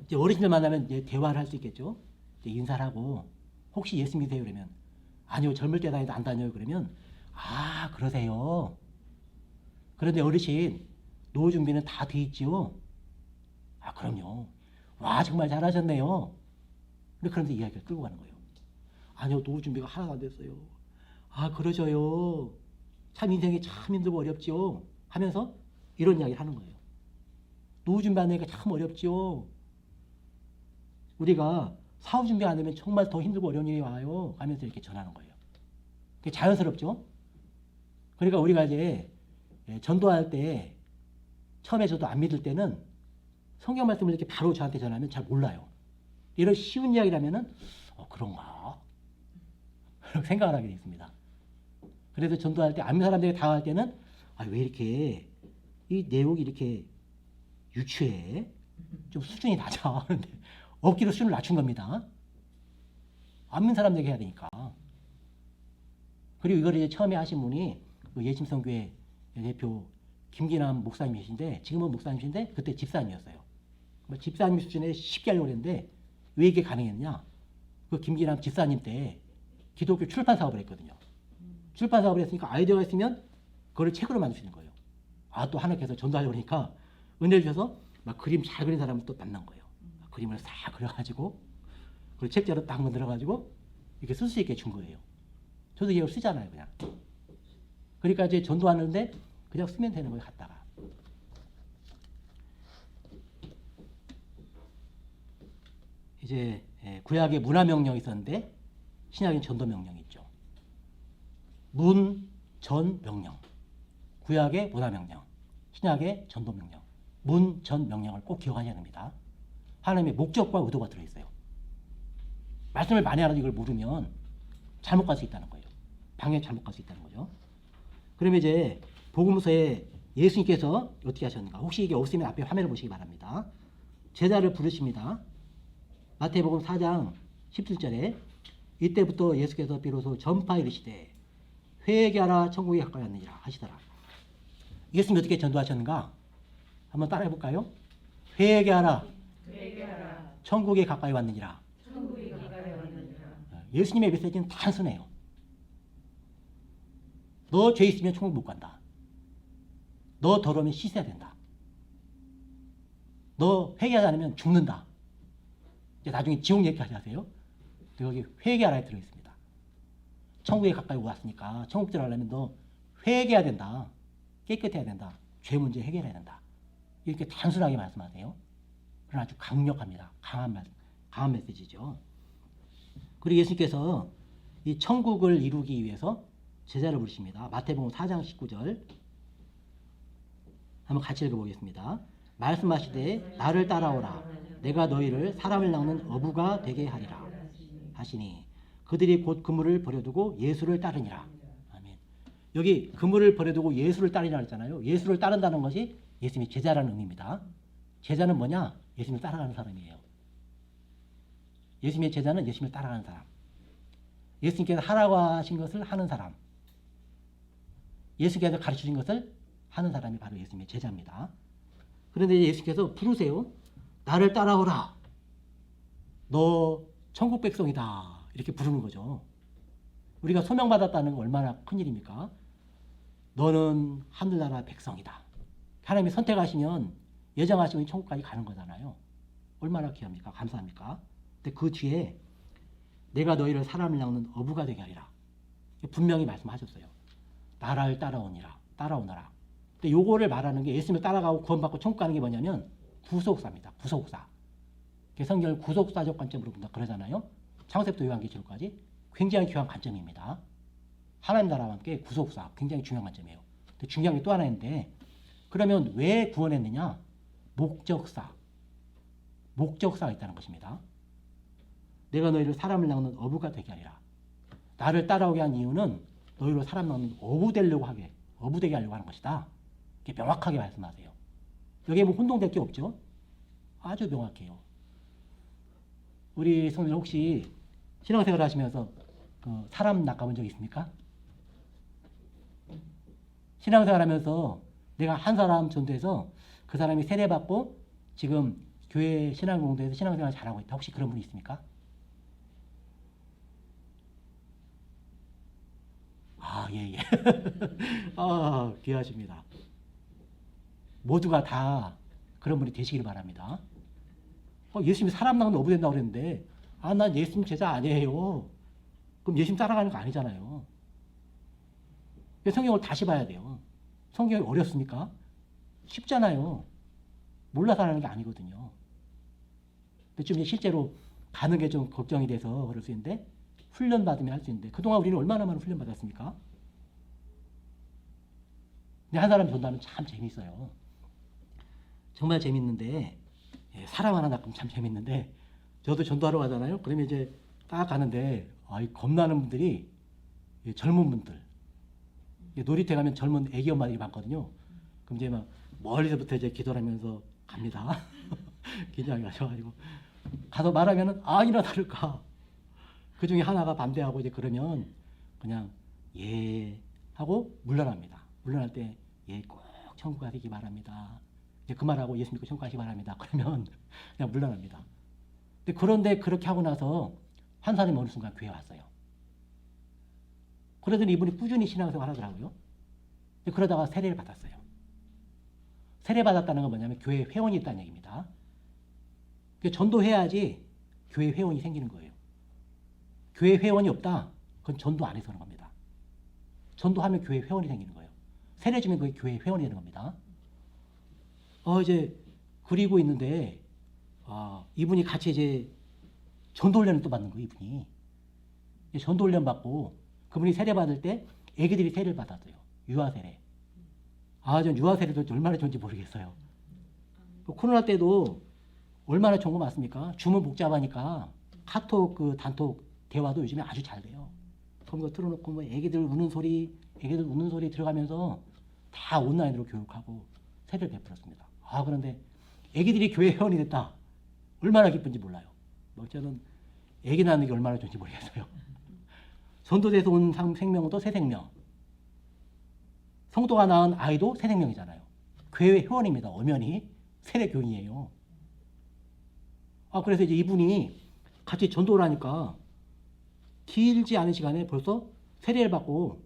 이제 어르신들 만나면 이제 대화를 할 수 있겠죠. 이제 인사를 하고 혹시 예수 믿으세요 그러면 아니요 젊을 때 다니도 안 다녀요 그러면 아 그러세요. 그런데 어르신 노후 준비는 다 돼 있지요. 아 그럼요. 와 정말 잘하셨네요. 그런데 이야기를 끌고 가는 거예요. 아니요 노후 준비가 하나도 안 됐어요. 아 그러셔요. 참 인생이 참 힘들고 어렵지요. 하면서 이런 이야기를 하는 거예요. 노후 준비 안 되니까 참 어렵지요. 우리가 사후 준비 안 되면 정말 더 힘들고 어려운 일이 와요. 하면서 이렇게 전하는 거예요. 그게 자연스럽죠. 그러니까 우리가 이제 전도할 때 처음에 저도 안 믿을 때는 성경 말씀을 이렇게 바로 저한테 전하면 잘 몰라요. 이런 쉬운 이야기라면은 그런가? 그렇게 생각을 하게 되있습니다. 그래서 전도할 때 안 믿는 사람들에게 다가갈 때는 왜 이렇게 이 내용이 이렇게 유치해? 좀 수준이 낮아. 그런데 억지로 수준을 낮춘 겁니다. 안 믿는 사람들에게 해야 되니까. 그리고 이걸 이제 처음에 하신 분이 예심성교회 대표 김기남 목사님이신데 지금은 목사님이신데 그때 집사님이었어요. 집사님 수준에 쉽게 하려고 했는데 왜 이게 가능했냐? 그 김기남 집사님 때 기독교 출판 사업을 했거든요. 출판 사업을 했으니까 아이디어가 있으면 그걸 책으로 만들 수 있는 거예요. 또 하나님께서 전도하려고 하니까 은혜를 주셔서 막 그림 잘 그린 사람을 또 만난 거예요. 그림을 싹 그려가지고 그리고 책자로 딱 만들어가지고 이렇게 쓸 수 있게 준 거예요. 저도 이걸 쓰잖아요, 그냥. 그러니까 이제 전도하는데 그냥 쓰면 되는 거예요, 갖다가. 이제 구약의 문화명령이 있었는데 신약의 전도명령이 있죠. 문, 전, 명령. 구약의 문화명령, 신약의 전도명령. 문, 전, 명령을 꼭 기억하셔야 됩니다. 하나님의 목적과 의도가 들어있어요. 말씀을 많이 알아도 이걸 모르면 잘못 갈 수 있다는 거예요. 방에 잘못 갈 수 있다는 거죠. 그러면 이제 복음서에 예수님께서 어떻게 하셨는가? 혹시 이게 없으면 앞에 화면을 보시기 바랍니다. 제자를 부르십니다. 마태복음 4장 17절에 이때부터 예수께서 비로소 전파 이르시되 회개하라 천국이 가까이 왔느니라 하시더라. 예수님이 어떻게 전도하셨는가? 한번 따라해 볼까요? 회개하라. 천국이 가까이 왔느니라. 예수님의 메시지는 단순해요. 너 죄 있으면 천국 못 간다. 너 더러우면 씻어야 된다. 너 회개하지 않으면 죽는다. 이제 나중에 지옥 얘기까지 하세요. 여기 회개하라에 들어있습니다. 천국에 가까이 왔으니까 천국 들어가려면 너 회개해야 된다. 깨끗해야 된다. 죄 문제 해결해야 된다. 이렇게 단순하게 말씀하세요. 그러나 아주 강력합니다. 강한 메시지죠. 그리고 예수님께서 이 천국을 이루기 위해서 제자를 부르십니다. 마태복음 4장 19절 한번 같이 읽어보겠습니다. 말씀하시되 나를 따라오라. 내가 너희를 사람을 낚는 어부가 되게 하리라 하시니 그들이 곧 그물을 버려두고 예수를 따르니라. 아멘. 여기 그물을 버려두고 예수를 따르니라 했잖아요. 예수를 따른다는 것이 예수님의 제자라는 의미입니다. 제자는 뭐냐? 예수님을 따라가는 사람이에요. 예수님의 제자는 예수님을 따라가는 사람. 예수님께서 하라고 하신 것을 하는 사람. 예수께서 가르쳐준 것을 하는 사람이 바로 예수님의 제자입니다. 그런데 예수께서 부르세요. 나를 따라오라. 너 천국 백성이다. 이렇게 부르는 거죠. 우리가 소명받았다는 건 얼마나 큰일입니까? 너는 하늘나라 백성이다. 하나님이 선택하시면 예정하시면 천국까지 가는 거잖아요. 얼마나 귀합니까? 감사합니까? 근데 그 뒤에 내가 너희를 사람을 낚는 어부가 되게 하리라. 분명히 말씀하셨어요. 나를 따라오너라. 근데 요거를 말하는 게 예수님을 따라가고 구원받고 천국 가는 게 뭐냐면 구속사입니다. 구속사. 성경을 구속사적 관점으로 본다 그러잖아요. 창세부터 요한계시록까지 굉장히 귀한 관점입니다. 하나님 나라와 함께 구속사 굉장히 중요한 관점이에요. 근데 중요한 게 또 하나 있는데 그러면 왜 구원했느냐? 목적사가 있다는 것입니다. 내가 너희를 사람을 낚는 어부가 되게 하리라. 나를 따라오게 한 이유는 너희로 사람 낚는 어부 되게 하려고 하는 것이다. 이렇게 명확하게 말씀하세요. 여기에 뭐 혼동될 게 없죠? 아주 명확해요. 우리 성도님 혹시 신앙생활 하시면서 사람 낚아본 적 있습니까? 신앙생활 하면서 내가 한 사람 전도해서 그 사람이 세례받고 지금 교회 신앙공동에서 신앙생활 잘하고 있다. 혹시 그런 분이 있습니까? 예. 귀하십니다. 모두가 다 그런 분이 되시길 바랍니다. 예수님이 사람 낚는 어부 된다고 그랬는데 난 예수님 제자 아니에요. 그럼 예수님 따라가는 거 아니잖아요. 성경을 다시 봐야 돼요. 성경이 어렵습니까? 쉽잖아요. 몰라서 하는 게 아니거든요. 근데 좀 실제로 가는 게 좀 걱정이 돼서 그럴 수 있는데 훈련 받으면 할 수 있는데 그동안 우리는 얼마나 많은 훈련 받았습니까? 근데 한 사람 전도하면 참 재밌어요. 정말 재밌는데 사람 하나 낚으면 참 재밌는데 저도 전도하러 가잖아요. 그러면 이제 딱 가는데 겁나는 분들이 젊은 분들 놀이터 가면 젊은 애기 엄마들이 많거든요. 그럼 이제 막 멀리서부터 이제 기도를 하면서 갑니다. 긴장이 가셔가지고 가서 말하면은 아니나 다를까 그 중에 하나가 반대하고 이제 그러면 그냥 예 하고 물러납니다. 물러날 때 예 꼭 천국 가시기 바랍니다. 이제 그 말하고 예수 믿고 천국 가시기 바랍니다. 그러면 그냥 물러납니다. 그런데 그렇게 하고 나서 한 사람이 어느 순간 교회에 왔어요. 그러더니 이분이 꾸준히 신앙생활 하더라고요. 그러다가 세례를 받았어요. 세례 받았다는 건 뭐냐면 교회 회원이 있다는 얘기입니다. 전도해야지 교회 회원이 생기는 거예요. 교회 회원이 없다? 그건 전도 안 해서 그런 겁니다. 전도하면 교회 회원이 생기는 거예요. 세례 주면 그게 교회 회원이 되는 겁니다. 이제 그리고 있는데 이분이 같이 이제 전도 훈련을 또 받는 거예요. 이분이 전도 훈련 받고 그분이 세례 받을 때 애기들이 세례를 받았어요. 유아 세례. 전 유아 세례도 얼마나 좋은지 모르겠어요. 코로나 때도 얼마나 좋은 거 맞습니까? 주문 복잡하니까 카톡 단톡 대화도 요즘에 아주 잘 돼요. 그런 거 틀어놓고 뭐 애기들 우는 소리 들어가면서 다 온라인으로 교육하고 세례를 베풀었습니다. 그런데 애기들이 교회 회원이 됐다. 얼마나 기쁜지 몰라요. 저는 애기 낳는 게 얼마나 좋은지 모르겠어요. 전도돼서 온 생명도 새 생명. 성도가 낳은 아이도 새 생명이잖아요. 교회 회원입니다. 엄연히 세례교인이에요. 그래서 이제 이분이 같이 전도를 하니까 길지 않은 시간에 벌써 세례를 받고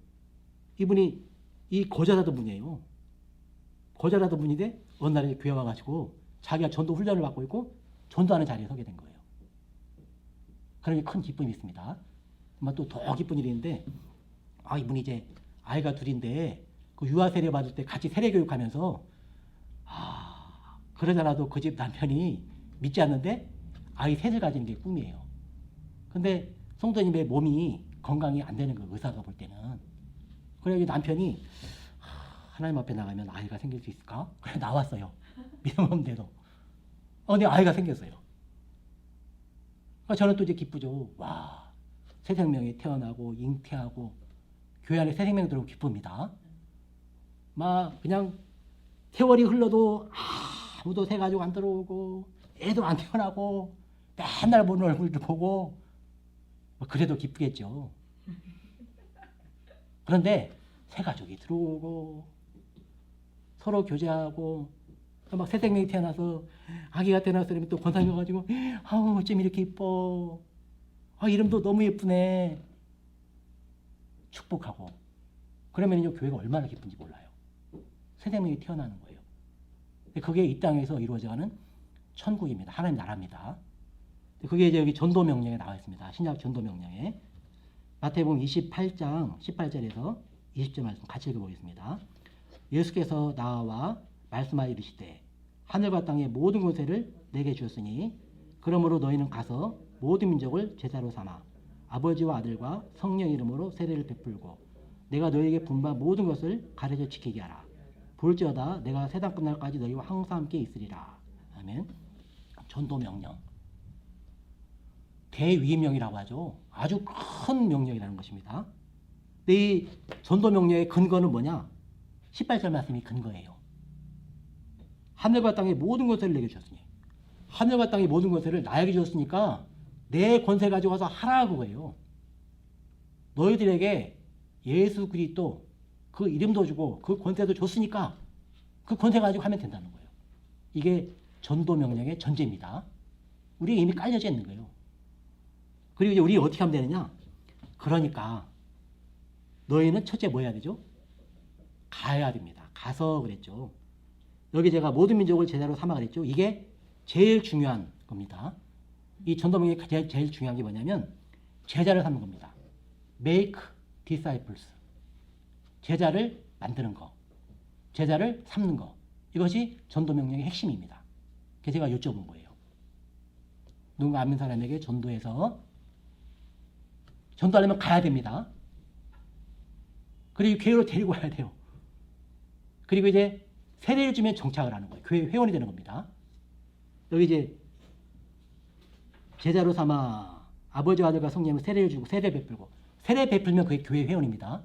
이분이 이 거절하던 분이에요. 거절하던 분인데 어느 날에 교회 와가지고 자기가 전도 훈련을 받고 있고 전도하는 자리에 서게 된 거예요. 그런 게 큰 기쁨이 있습니다. 또 더 기쁜 일이 있는데 이분이 이제 아이가 둘인데 그 유아 세례 받을 때 같이 세례 교육하면서 그러잖아도 그 집 남편이 믿지 않는데 아이 셋을 가지는 게 꿈이에요. 근데 성도님의 몸이 건강이 안 되는 거예요. 의사가 볼 때는. 그래서 남편이 하나님 앞에 나가면 아이가 생길 수 있을까? 그래 나왔어요. 믿음 없는데도. 근데 아이가 생겼어요. 저는 또 이제 기쁘죠. 새 생명이 태어나고 잉태하고 교회 안에 새 생명이 들어오고 기쁩니다. 그냥 세월이 흘러도 아무도 새 가족 안 들어오고 애도 안 태어나고 맨날 보는 얼굴도 보고 그래도 기쁘겠죠. 그런데 새 가족이 들어오고 서로 교제하고 새 생명이 태어나서 아기가 태어나서 그러면 또 권사님 와가지고 어쩜 이렇게 이뻐. 이름도 너무 예쁘네. 축복하고 그러면요 교회가 얼마나 기쁜지 몰라요. 새 생명이 태어나는 거예요. 그게 이 땅에서 이루어져가는 천국입니다. 하나님 나라입니다. 그게 이제 여기 전도 명령에 나와 있습니다. 신약 전도 명령에 마태복음 28장 18절에서 20절 말씀 같이 읽어보겠습니다. 예수께서 나와 말씀하여 이르시되 하늘과 땅의 모든 권세를 내게 주었으니 그러므로 너희는 가서 모든 민족을 제자로 삼아 아버지와 아들과 성령 이름으로 세례를 베풀고 내가 너희에게 분부한 모든 것을 가르쳐 지키게 하라. 볼지어다 내가 세상 끝날까지 너희와 항상 함께 있으리라. 아멘. 전도 명령. 대위임령이라고 하죠. 아주 큰 명령이라는 것입니다. 근데 이 전도 명령의 근거는 뭐냐? 18절 말씀이 근거예요. 하늘과 땅의 모든 것을 내게 주셨으니 하늘과 땅의 모든 것을 나에게 주었으니까 내 권세 가지고 와서 하라고 해요. 너희들에게 예수 그리스도 그 이름도 주고 그 권세도 줬으니까 그 권세 가지고 하면 된다는 거예요. 이게 전도 명령의 전제입니다. 우리가 이미 깔려져 있는 거예요. 그리고 이제 우리 어떻게 하면 되느냐? 그러니까 너희는 첫째 뭐 해야 되죠? 가야 됩니다. 가서 그랬죠. 여기 제가 모든 민족을 제자로 삼아 그랬죠. 이게 제일 중요한 겁니다. 이 전도 명령이 제일 중요한 게 뭐냐면 제자를 삼는 겁니다. Make disciples. 제자를 만드는 거. 제자를 삼는 거. 이것이 전도 명령의 핵심입니다. 그래서 제가 여쭤본 거예요. 누군가 안 믿는 사람에게 전도해서 전도하려면 가야 됩니다. 그리고 교회로 데리고 와야 돼요. 그리고 이제 세례를 주면 정착을 하는 거예요. 교회 회원이 되는 겁니다. 여기 이제 제자로 삼아 아버지와 아들과 성령으로 세례를 주고 세례 베풀고 세례 베풀면 그게 교회 회원입니다.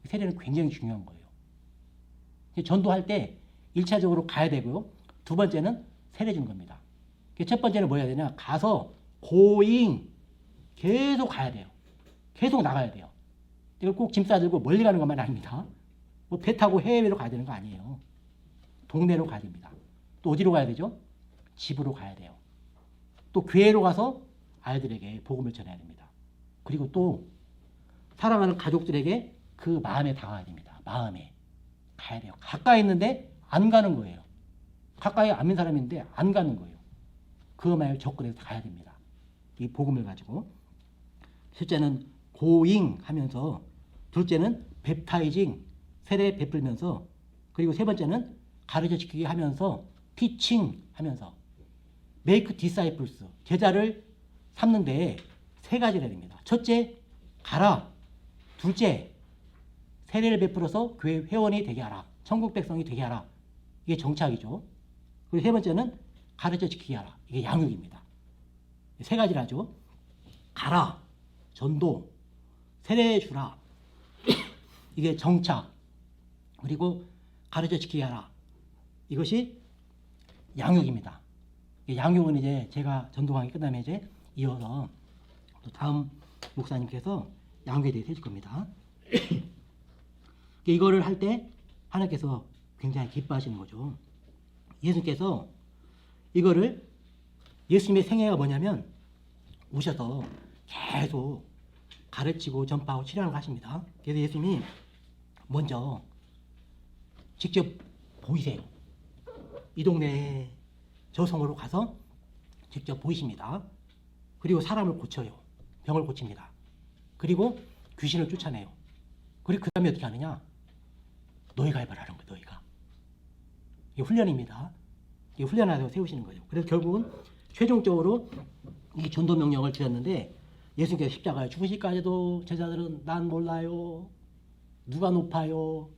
세례는 굉장히 중요한 거예요. 전도할 때 1차적으로 가야 되고요. 두 번째는 세례 주는 겁니다. 첫 번째는 뭐 해야 되냐? 가서 고잉 계속 가야 돼요. 계속 나가야 돼요. 이걸 꼭 짐 싸들고 멀리 가는 것만 아닙니다. 뭐 배 타고 해외로 가야 되는 거 아니에요. 동네로 가야 됩니다. 또 어디로 가야 되죠? 집으로 가야 돼요. 또 교회로 가서 아이들에게 복음을 전해야 됩니다. 그리고 또 사랑하는 가족들에게 그 마음에 다가가야 됩니다. 마음에 가야 돼요. 가까이 있는데 안 가는 거예요. 가까이 안 있는 사람인데 안 가는 거예요. 그것만을 접근해서 가야 됩니다. 이 복음을 가지고. 실제는 고잉 하면서, 둘째는 웹타이징 세례 베풀면서, 그리고 세 번째는 가르쳐 지키기 하면서, 티칭 하면서, make disciples 제자를 삼는데 세 가지를 해야 됩니다. 첫째, 가라. 둘째, 세례를 베풀어서 교회 회원이 되게 하라. 천국 백성이 되게 하라. 이게 정착이죠. 그리고 세 번째는 가르쳐 지키게 하라. 이게 양육입니다. 세 가지를 하죠. 가라. 전도. 세례 주라. 이게 정착. 그리고 가르쳐 지키게 하라. 이것이 양육입니다. 양육은 이제 제가 전도 강의 끝나면 이제 이어서 또 다음 목사님께서 양육에 대해서 해줄 겁니다. 이거를 할 때 하나님께서 굉장히 기뻐하시는 거죠. 예수님께서 이거를, 예수님의 생애가 뭐냐면 오셔서 계속 가르치고 전파하고 치료하는 거 하십니다. 그래서 예수님이 먼저 직접 보이세요. 이 동네 저 성으로 가서 직접 보이십니다. 그리고 사람을 고쳐요. 병을 고칩니다. 그리고 귀신을 쫓아내요. 그리고 그 다음에 어떻게 하느냐? 너희가 해봐라는 거예요. 너희가. 이게 훈련입니다. 이게 훈련하라고 세우시는 거예요. 그래서 결국은 최종적으로 이 전도 명령을 드렸는데, 예수님께서 십자가에 죽으시기까지도 제자들은 난 몰라요. 누가 높아요?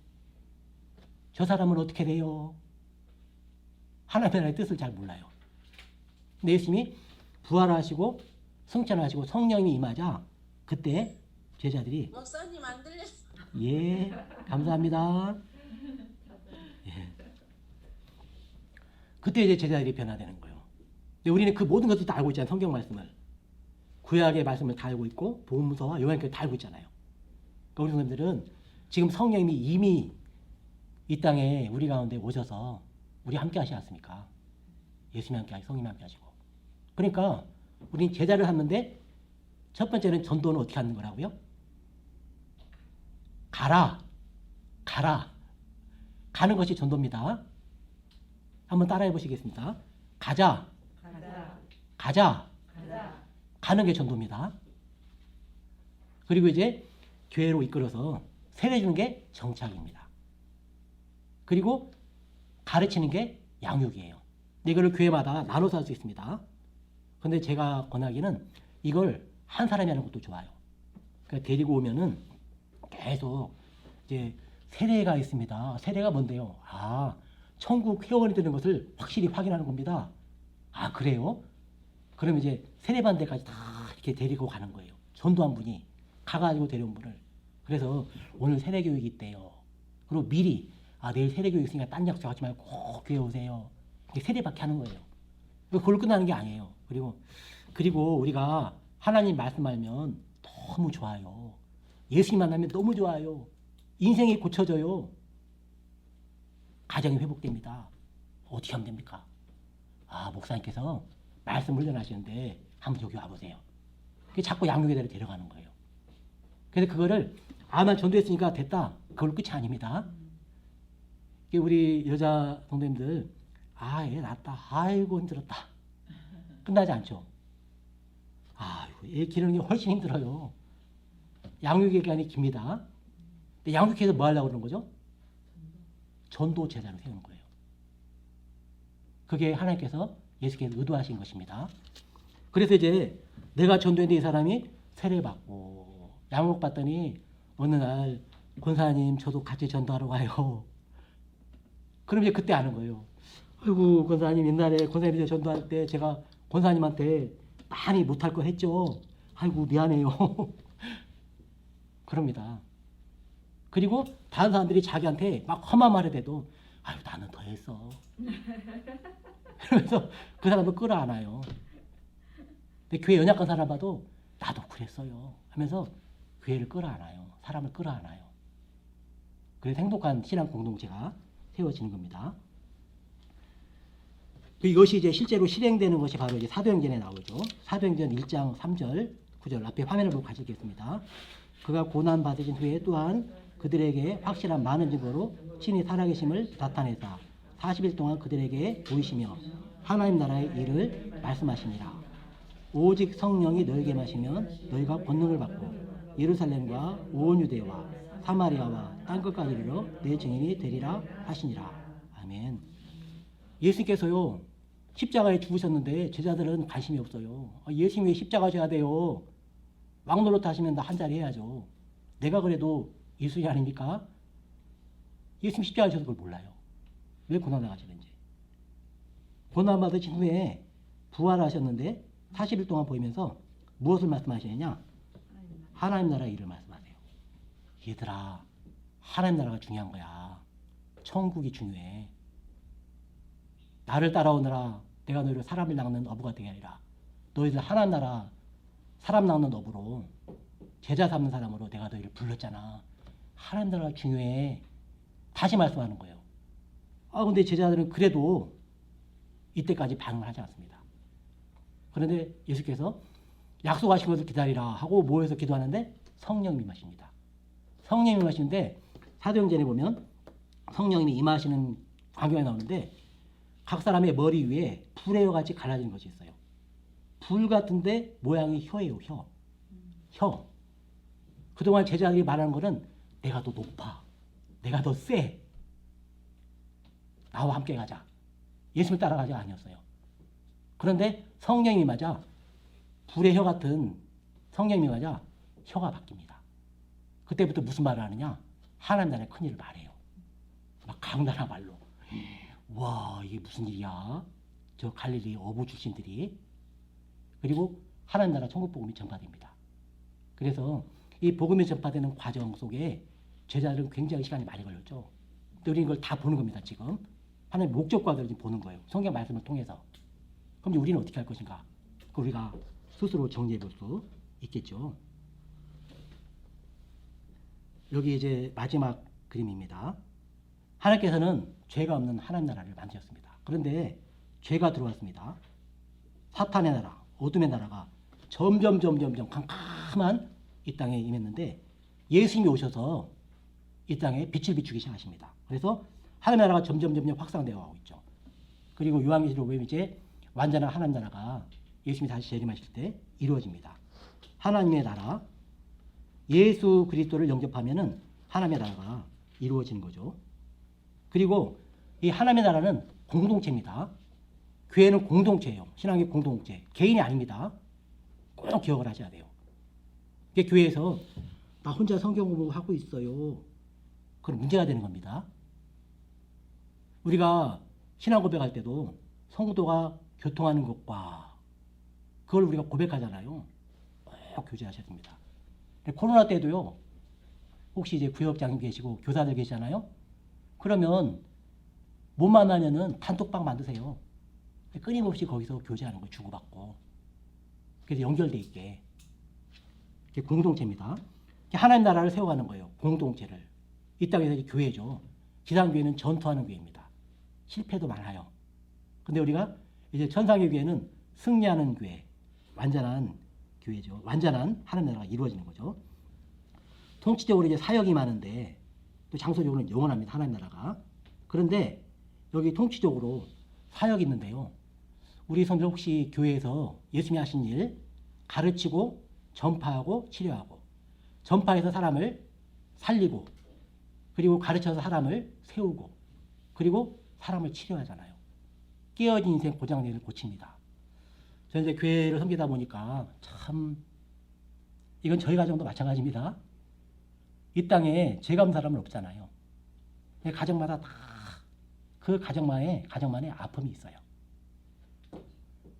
저 사람은 어떻게 돼요? 하나님의 나라의 뜻을 잘 몰라요. 근데 예수님이 부활하시고 승천하시고 성령이 임하자 그때 제자들이, 목사님 안 들렸어. 예, 감사합니다. 예. 그때 이제 제자들이 변화되는 거예요. 근데 우리는 그 모든 것을 다 알고 있잖아요. 성경 말씀을. 구약의 말씀을 다 알고 있고 복음서와 요한계시를 다 알고 있잖아요. 그러니까 우리 성도들은 지금 성령님이 이미 이 땅에 우리 가운데 오셔서 우리 함께 하시지 않습니까? 예수님 함께 하시고 성님 함께 하시고. 그러니까 우리는 제자를 하는데 첫 번째는 전도는 어떻게 하는 거라고요? 가라, 가라. 가는 것이 전도입니다. 한번 따라해 보시겠습니다. 가자, 가자, 가자. 가자, 가는 게 전도입니다. 그리고 이제 교회로 이끌어서 세례주는 게 정착입니다. 그리고 가르치는 게 양육이에요. 근데 이걸 교회마다 나눠서 할 수 있습니다. 근데 제가 권하기는 이걸 한 사람이 하는 것도 좋아요. 그러니까 데리고 오면은 계속 이제 세례가 있습니다. 세례가 뭔데요? 아, 천국 회원이 되는 것을 확실히 확인하는 겁니다. 아, 그래요? 그럼 이제 세례반대까지 다 이렇게 데리고 가는 거예요. 전도한 분이 가가지고 데려온 분을. 그래서 오늘 세례교육이 있대요. 그리고 미리 내일 세례교육 있으니까 딴 약속 하지 말고 꼭 교회 오세요. 이렇게 세례받게 하는 거예요. 그걸로 끝나는 게 아니에요. 그리고 우리가 하나님 말씀 알면 너무 좋아요. 예수님 만나면 너무 좋아요. 인생이 고쳐져요. 가정이 회복됩니다. 어떻게 하면 됩니까? 목사님께서 말씀 훈련하시는데 한번 여기 와보세요. 자꾸 양육에 대해 데려가는 거예요. 그래서 그거를 난 전도했으니까 됐다. 그걸로 끝이 아닙니다. 우리 여자 동생들 얘 낳았다. 아이고 힘들었다. 끝나지 않죠. 애 기르는 게 훨씬 힘들어요. 양육의 기간이 깁니다. 근데 양육해서 뭐 하려고 그러는 거죠? 전도 제자를 세우는 거예요. 그게 하나님께서 예수께서 의도하신 것입니다. 그래서 이제 내가 전도했는데 이 사람이 세례받고 양육받더니 어느 날 권사님 저도 같이 전도하러 가요. 그럼 이제 그때 아는 거예요. 아이고 권사님 옛날에 권사님 전도할 때 제가 권사님한테 많이 못할 거 했죠. 아이고 미안해요. 그럽니다. 그리고 다른 사람들이 자기한테 막 험한 말을 해도 나는 더 했어. 그러면서 그 사람도 끌어안아요. 근데 교회 연약한 사람 봐도 나도 그랬어요 하면서 교회를 끌어안아요. 사람을 끌어안아요. 그래서 행복한 신앙 공동체가 세워지는 겁니다. 이것이 이제 실제로 실행되는 것이 바로 이제 사도행전에 나오죠. 사도행전 1장 3절 9절 앞에 화면을 보고 가시겠습니다. 그가 고난 받으신 후에 또한 그들에게 확실한 많은 증거로 친히 살아계심을 나타내사 40일 동안 그들에게 보이시며 하나님 나라의 일을 말씀하시니라. 오직 성령이 너에게 마시면 너희가 권능을 받고 예루살렘과 온 유대와 사마리아와 땅 끝까지 이르러 내 증인이 되리라 하시니라. 아멘. 예수님께서요 십자가에 죽으셨는데 제자들은 관심이 없어요. 예수님 왜 십자가 져야 돼요? 왕노릇 하시면 나 한 자리 해야죠. 내가 그래도 예수님 아닙니까? 예수님 십자가 지셔서 그걸 몰라요. 왜 고난당하시는지. 고난받으신 후에 부활하셨는데 40일 동안 보이면서 무엇을 말씀하시느냐? 하나님 나라의 일을 말씀하세요. 얘들아, 하나님 나라가 중요한 거야. 천국이 중요해. 나를 따라오느라 내가 너희를 사람을 낚는 어부가 되게 아니라 너희들 하나님 나라 사람 낚는 어부로 제자 삼는 사람으로 내가 너희를 불렀잖아. 하나님 나라가 중요해. 다시 말씀하는 거예요. 근데 제자들은 그래도 이때까지 반응을 하지 않습니다. 그런데 예수께서 약속하신 것을 기다리라 하고 모여서 기도하는데 성령님이 임하십니다. 성령님이 임하시는데 사도행전에 보면 성령님이 임하시는 광경이 나오는데 각 사람의 머리 위에 불의 혀같이 같이 갈라지는 것이 있어요. 불 같은데 모양이 혀예요. 혀. 그동안 제자들이 말하는 거는 내가 더 높아. 내가 더 세. 나와 함께 가자. 예수를 따라가자 아니었어요. 그런데 성령이 맞아 불의 혀 같은 성령이 맞아 혀가 바뀝니다. 그때부터 무슨 말을 하느냐? 하나님 나라의 큰 일을 말해요. 막 강단한 말로. 와 이게 무슨 일이야? 저 갈릴리 어부 출신들이. 그리고 하나님 나라 천국 복음이 전파됩니다. 그래서 이 복음이 전파되는 과정 속에 제자들은 굉장히 시간이 많이 걸렸죠. 근데 우리는 이걸 다 보는 겁니다. 지금 하나님의 목적과들을 지금 보는 거예요. 성경 말씀을 통해서. 그럼 이제 우리는 어떻게 할 것인가? 그걸 우리가 스스로 정리해 볼 수 있겠죠. 여기 이제 마지막 그림입니다. 하나님께서는 죄가 없는 하나님 나라를 만드셨습니다. 그런데 죄가 들어왔습니다. 사탄의 나라, 어둠의 나라가 점점 캄캄한 이 땅에 임했는데 예수님이 오셔서 이 땅에 빛을 비추기 시작하십니다. 그래서 하나님의 나라가 점점 확산되어 가고 있죠. 그리고 요한계시록 보면 이제 완전한 하나님 나라가 예수님이 다시 재림하실 때 이루어집니다. 하나님의 나라, 예수 그리스도를 영접하면은 하나님의 나라가 이루어지는 거죠. 그리고 이 하나님의 나라는 공동체입니다. 교회는 공동체예요. 신앙의 공동체. 개인이 아닙니다. 꼭 기억을 하셔야 돼요. 교회에서 나 혼자 성경 공부하고 있어요. 그건 문제가 되는 겁니다. 우리가 신앙 고백할 때도 성도가 교통하는 것과 그걸 우리가 고백하잖아요. 꼭 교제하셔야 됩니다. 코로나 때도요. 혹시 이제 구역장님 계시고 교사들 계시잖아요. 그러면 못 만나면은 단톡방 만드세요. 끊임없이 거기서 교제하는 거 주고받고. 그래서 연결돼 있게. 이게 공동체입니다. 하나님 나라를 세워가는 거예요. 공동체를. 이 땅에서 이제 교회죠. 지상교회는 전투하는 교회입니다. 실패도 많아요. 근데 우리가 이제 천상의 교회는 승리하는 교회, 완전한 교회죠. 완전한 하나님 나라가 이루어지는 거죠. 통치적으로 이제 사역이 많은데 또 장소적으로는 영원합니다. 하나님 나라가. 그런데 여기 통치적으로 사역이 있는데요. 우리 성도들 혹시 교회에서 예수님이 하신 일 가르치고 전파하고 치료하고 전파해서 사람을 살리고 그리고 가르쳐서 사람을 세우고 그리고 사람을 치료하잖아요. 깨어진 인생 고장된 일을 고칩니다. 저는 이제 교회를 섬기다 보니까 참 이건 저희 가정도 마찬가지입니다. 이 땅에 죄 없는 사람은 없잖아요. 가정마다 다 그 가정만의 아픔이 있어요.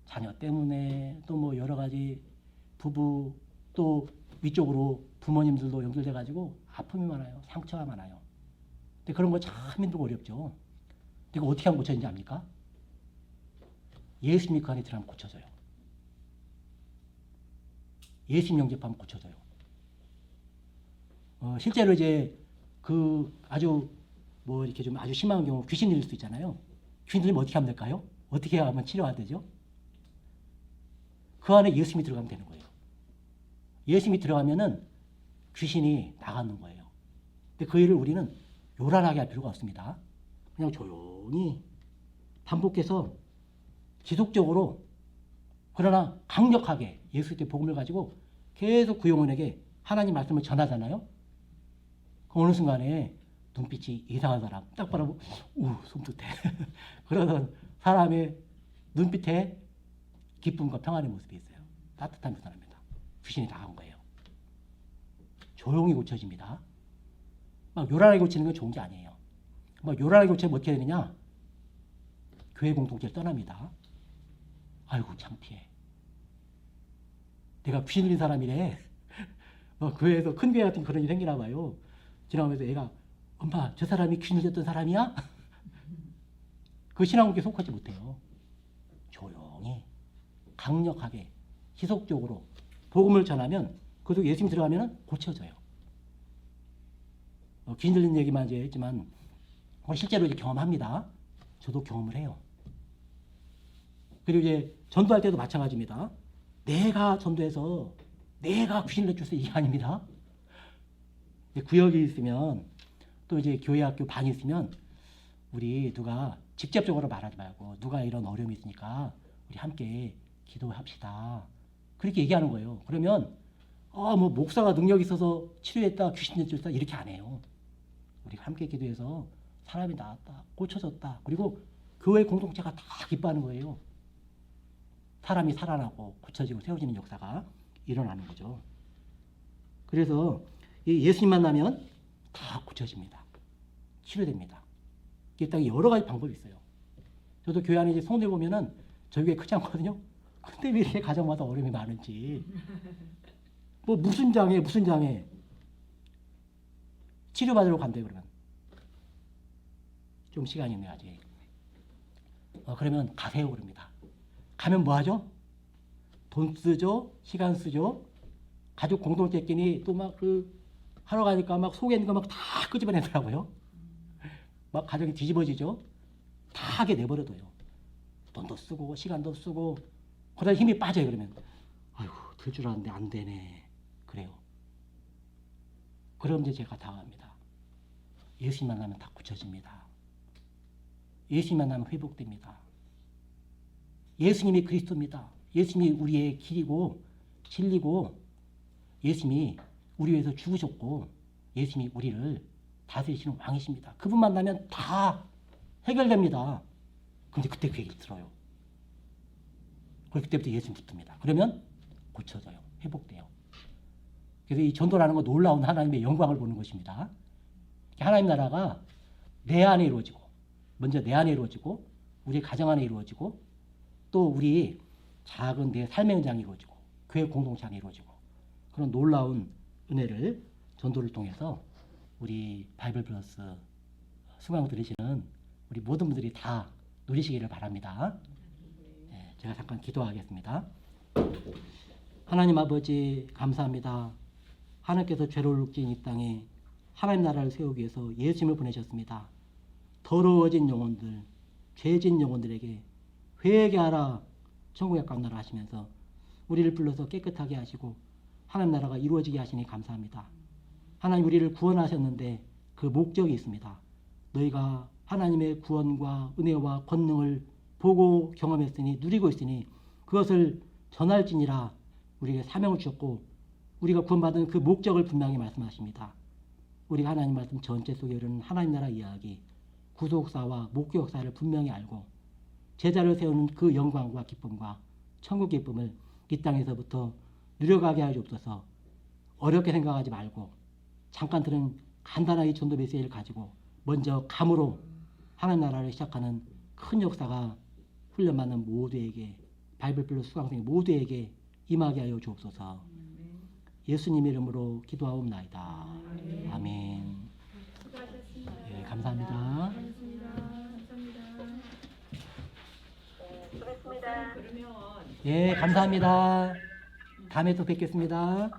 자녀 때문에 또 뭐 여러 가지 부부 또 위쪽으로 부모님들도 연결돼 가지고 아픔이 많아요. 상처가 많아요. 근데 그런 거 참 힘들고 어렵죠. 근데 이거 어떻게 하면 고쳐지는지 압니까? 예수님 그 안에 들어가면 고쳐져요. 예수님 영접하면 고쳐져요. 실제로 이제 그 아주 뭐 이렇게 좀 아주 심한 경우 귀신 들릴 수 있잖아요. 귀신 들리면 어떻게 하면 될까요? 어떻게 하면 치료가 되죠? 그 안에 예수님이 들어가면 되는 거예요. 예수님이 들어가면은 귀신이 나가는 거예요. 근데 그 일을 우리는 요란하게 할 필요가 없습니다. 그냥 조용히 반복해서 지속적으로 그러나 강력하게 예수의 복음을 가지고 계속 그 영혼에게 하나님 말씀을 전하잖아요. 그 어느 순간에 눈빛이 이상한 사람 딱 바라보고 숨뜨대 그러던 사람의 눈빛에 기쁨과 평안의 모습이 있어요. 따뜻한 그 사람입니다. 귀신이 나간 거예요. 조용히 고쳐집니다. 막 요란하게 고치는 건 좋은 게 아니에요. 막 요란하게 고치면 어떻게 되느냐? 교회 공동체를 떠납니다. 아이고 창피해. 내가 귀신 들린 사람이래. 교회에서 큰 교회 같은 그런 일이 생기나 봐요. 지나가면서 애가 엄마 저 사람이 귀신 들렸던 사람이야? 그 신앙국에 속하지 못해요. 조용히 강력하게 지속적으로 복음을 전하면 그래도 예수님 들어가면 고쳐져요. 귀신 들린 얘기만 이제 했지만 실제로 이제 경험합니다. 저도 경험을 해요. 그리고 이제 전도할 때도 마찬가지입니다. 내가 전도해서 내가 귀신을 내줬어 이게 아닙니다. 구역이 있으면 또 이제 교회 학교 반이 있으면 우리 누가 직접적으로 말하지 말고 누가 이런 어려움이 있으니까 우리 함께 기도합시다. 그렇게 얘기하는 거예요. 그러면 뭐 목사가 능력 있어서 치료했다 귀신 내줬다 이렇게 안 해요. 우리가 함께 기도해서 사람이 나았다 고쳐졌다 그리고 교회 공동체가 다 기뻐하는 거예요. 사람이 살아나고 고쳐지고 세워지는 역사가 일어나는 거죠. 그래서 예수님 만나면 다 고쳐집니다. 치료됩니다. 이 땅에 여러 가지 방법이 있어요. 저도 교회 안에 이제 성도들 보면은 저희 교회 크지 않거든요. 근데 왜 이렇게 가정마다 어려움이 많은지. 뭐 무슨 장애 치료받으러 간대 그러면. 좀 시간이 있네 아직. 그러면 가세요 그럽니다. 가면 뭐 하죠? 돈 쓰죠, 시간 쓰죠. 가족 공동체끼리 또 막 하러 가니까 막 속에 있는 거 막 다 끄집어내더라고요. 막 가정이 뒤집어지죠. 다 하게 내버려둬요. 돈도 쓰고 시간도 쓰고 그러다 힘이 빠져요. 그러면 아이고 될 줄 알았는데 안 되네. 그래요. 그럼 이제 제가 당합니다. 예수님 만나면 다 고쳐집니다. 예수님 만나면 회복됩니다. 예수님이 그리스도입니다. 예수님이 우리의 길이고 진리고 예수님이 우리 위해서 죽으셨고 예수님이 우리를 다스리시는 왕이십니다. 그분 만나면 다 해결됩니다. 근데 그때 그 얘기를 들어요. 그때부터 예수님 붙습니다. 그러면 고쳐져요. 회복돼요. 그래서 이 전도라는 건 놀라운 하나님의 영광을 보는 것입니다. 하나님 나라가 내 안에 이루어지고 먼저 내 안에 이루어지고 우리 가정 안에 이루어지고 또 우리 작은 내 삶의 현장이 이루어지고 교회 공동체 안에 이루어지고 그런 놀라운 은혜를 전도를 통해서 우리 바이블 플러스 수강 들으시는 우리 모든 분들이 다 누리시기를 바랍니다. 네, 제가 잠깐 기도하겠습니다. 하나님 아버지 감사합니다. 하나님께서 죄를 웃긴 이 땅에 하나님 나라를 세우기 위해서 예수님을 보내셨습니다. 더러워진 영혼들, 죄진 영혼들에게 회개하라 천국에 가노라 하시면서 우리를 불러서 깨끗하게 하시고 하나님 나라가 이루어지게 하시니 감사합니다. 하나님 우리를 구원하셨는데 그 목적이 있습니다. 너희가 하나님의 구원과 은혜와 권능을 보고 경험했으니 누리고 있으니 그것을 전할지니라 우리에게 사명을 주셨고 우리가 구원받은 그 목적을 분명히 말씀하십니다. 우리가 하나님 말씀 전체 속에 이르는 하나님 나라 이야기 구속사와 목격사를 분명히 알고 제자를 세우는 그 영광과 기쁨과 천국 기쁨을 이 땅에서부터 누려가게 하여 주옵소서. 어렵게 생각하지 말고 잠깐 들은 간단하게 전도 메시지를 가지고 먼저 감으로 하나님 나라를 시작하는 큰 역사가 훈련받는 모두에게 바이블 플러스 수강생 모두에게 임하게 하여 주옵소서. 예수님 이름으로 기도하옵나이다. 아멘. 예, 감사합니다. 수고했습니다. 예, 감사합니다. 다음에 또 뵙겠습니다.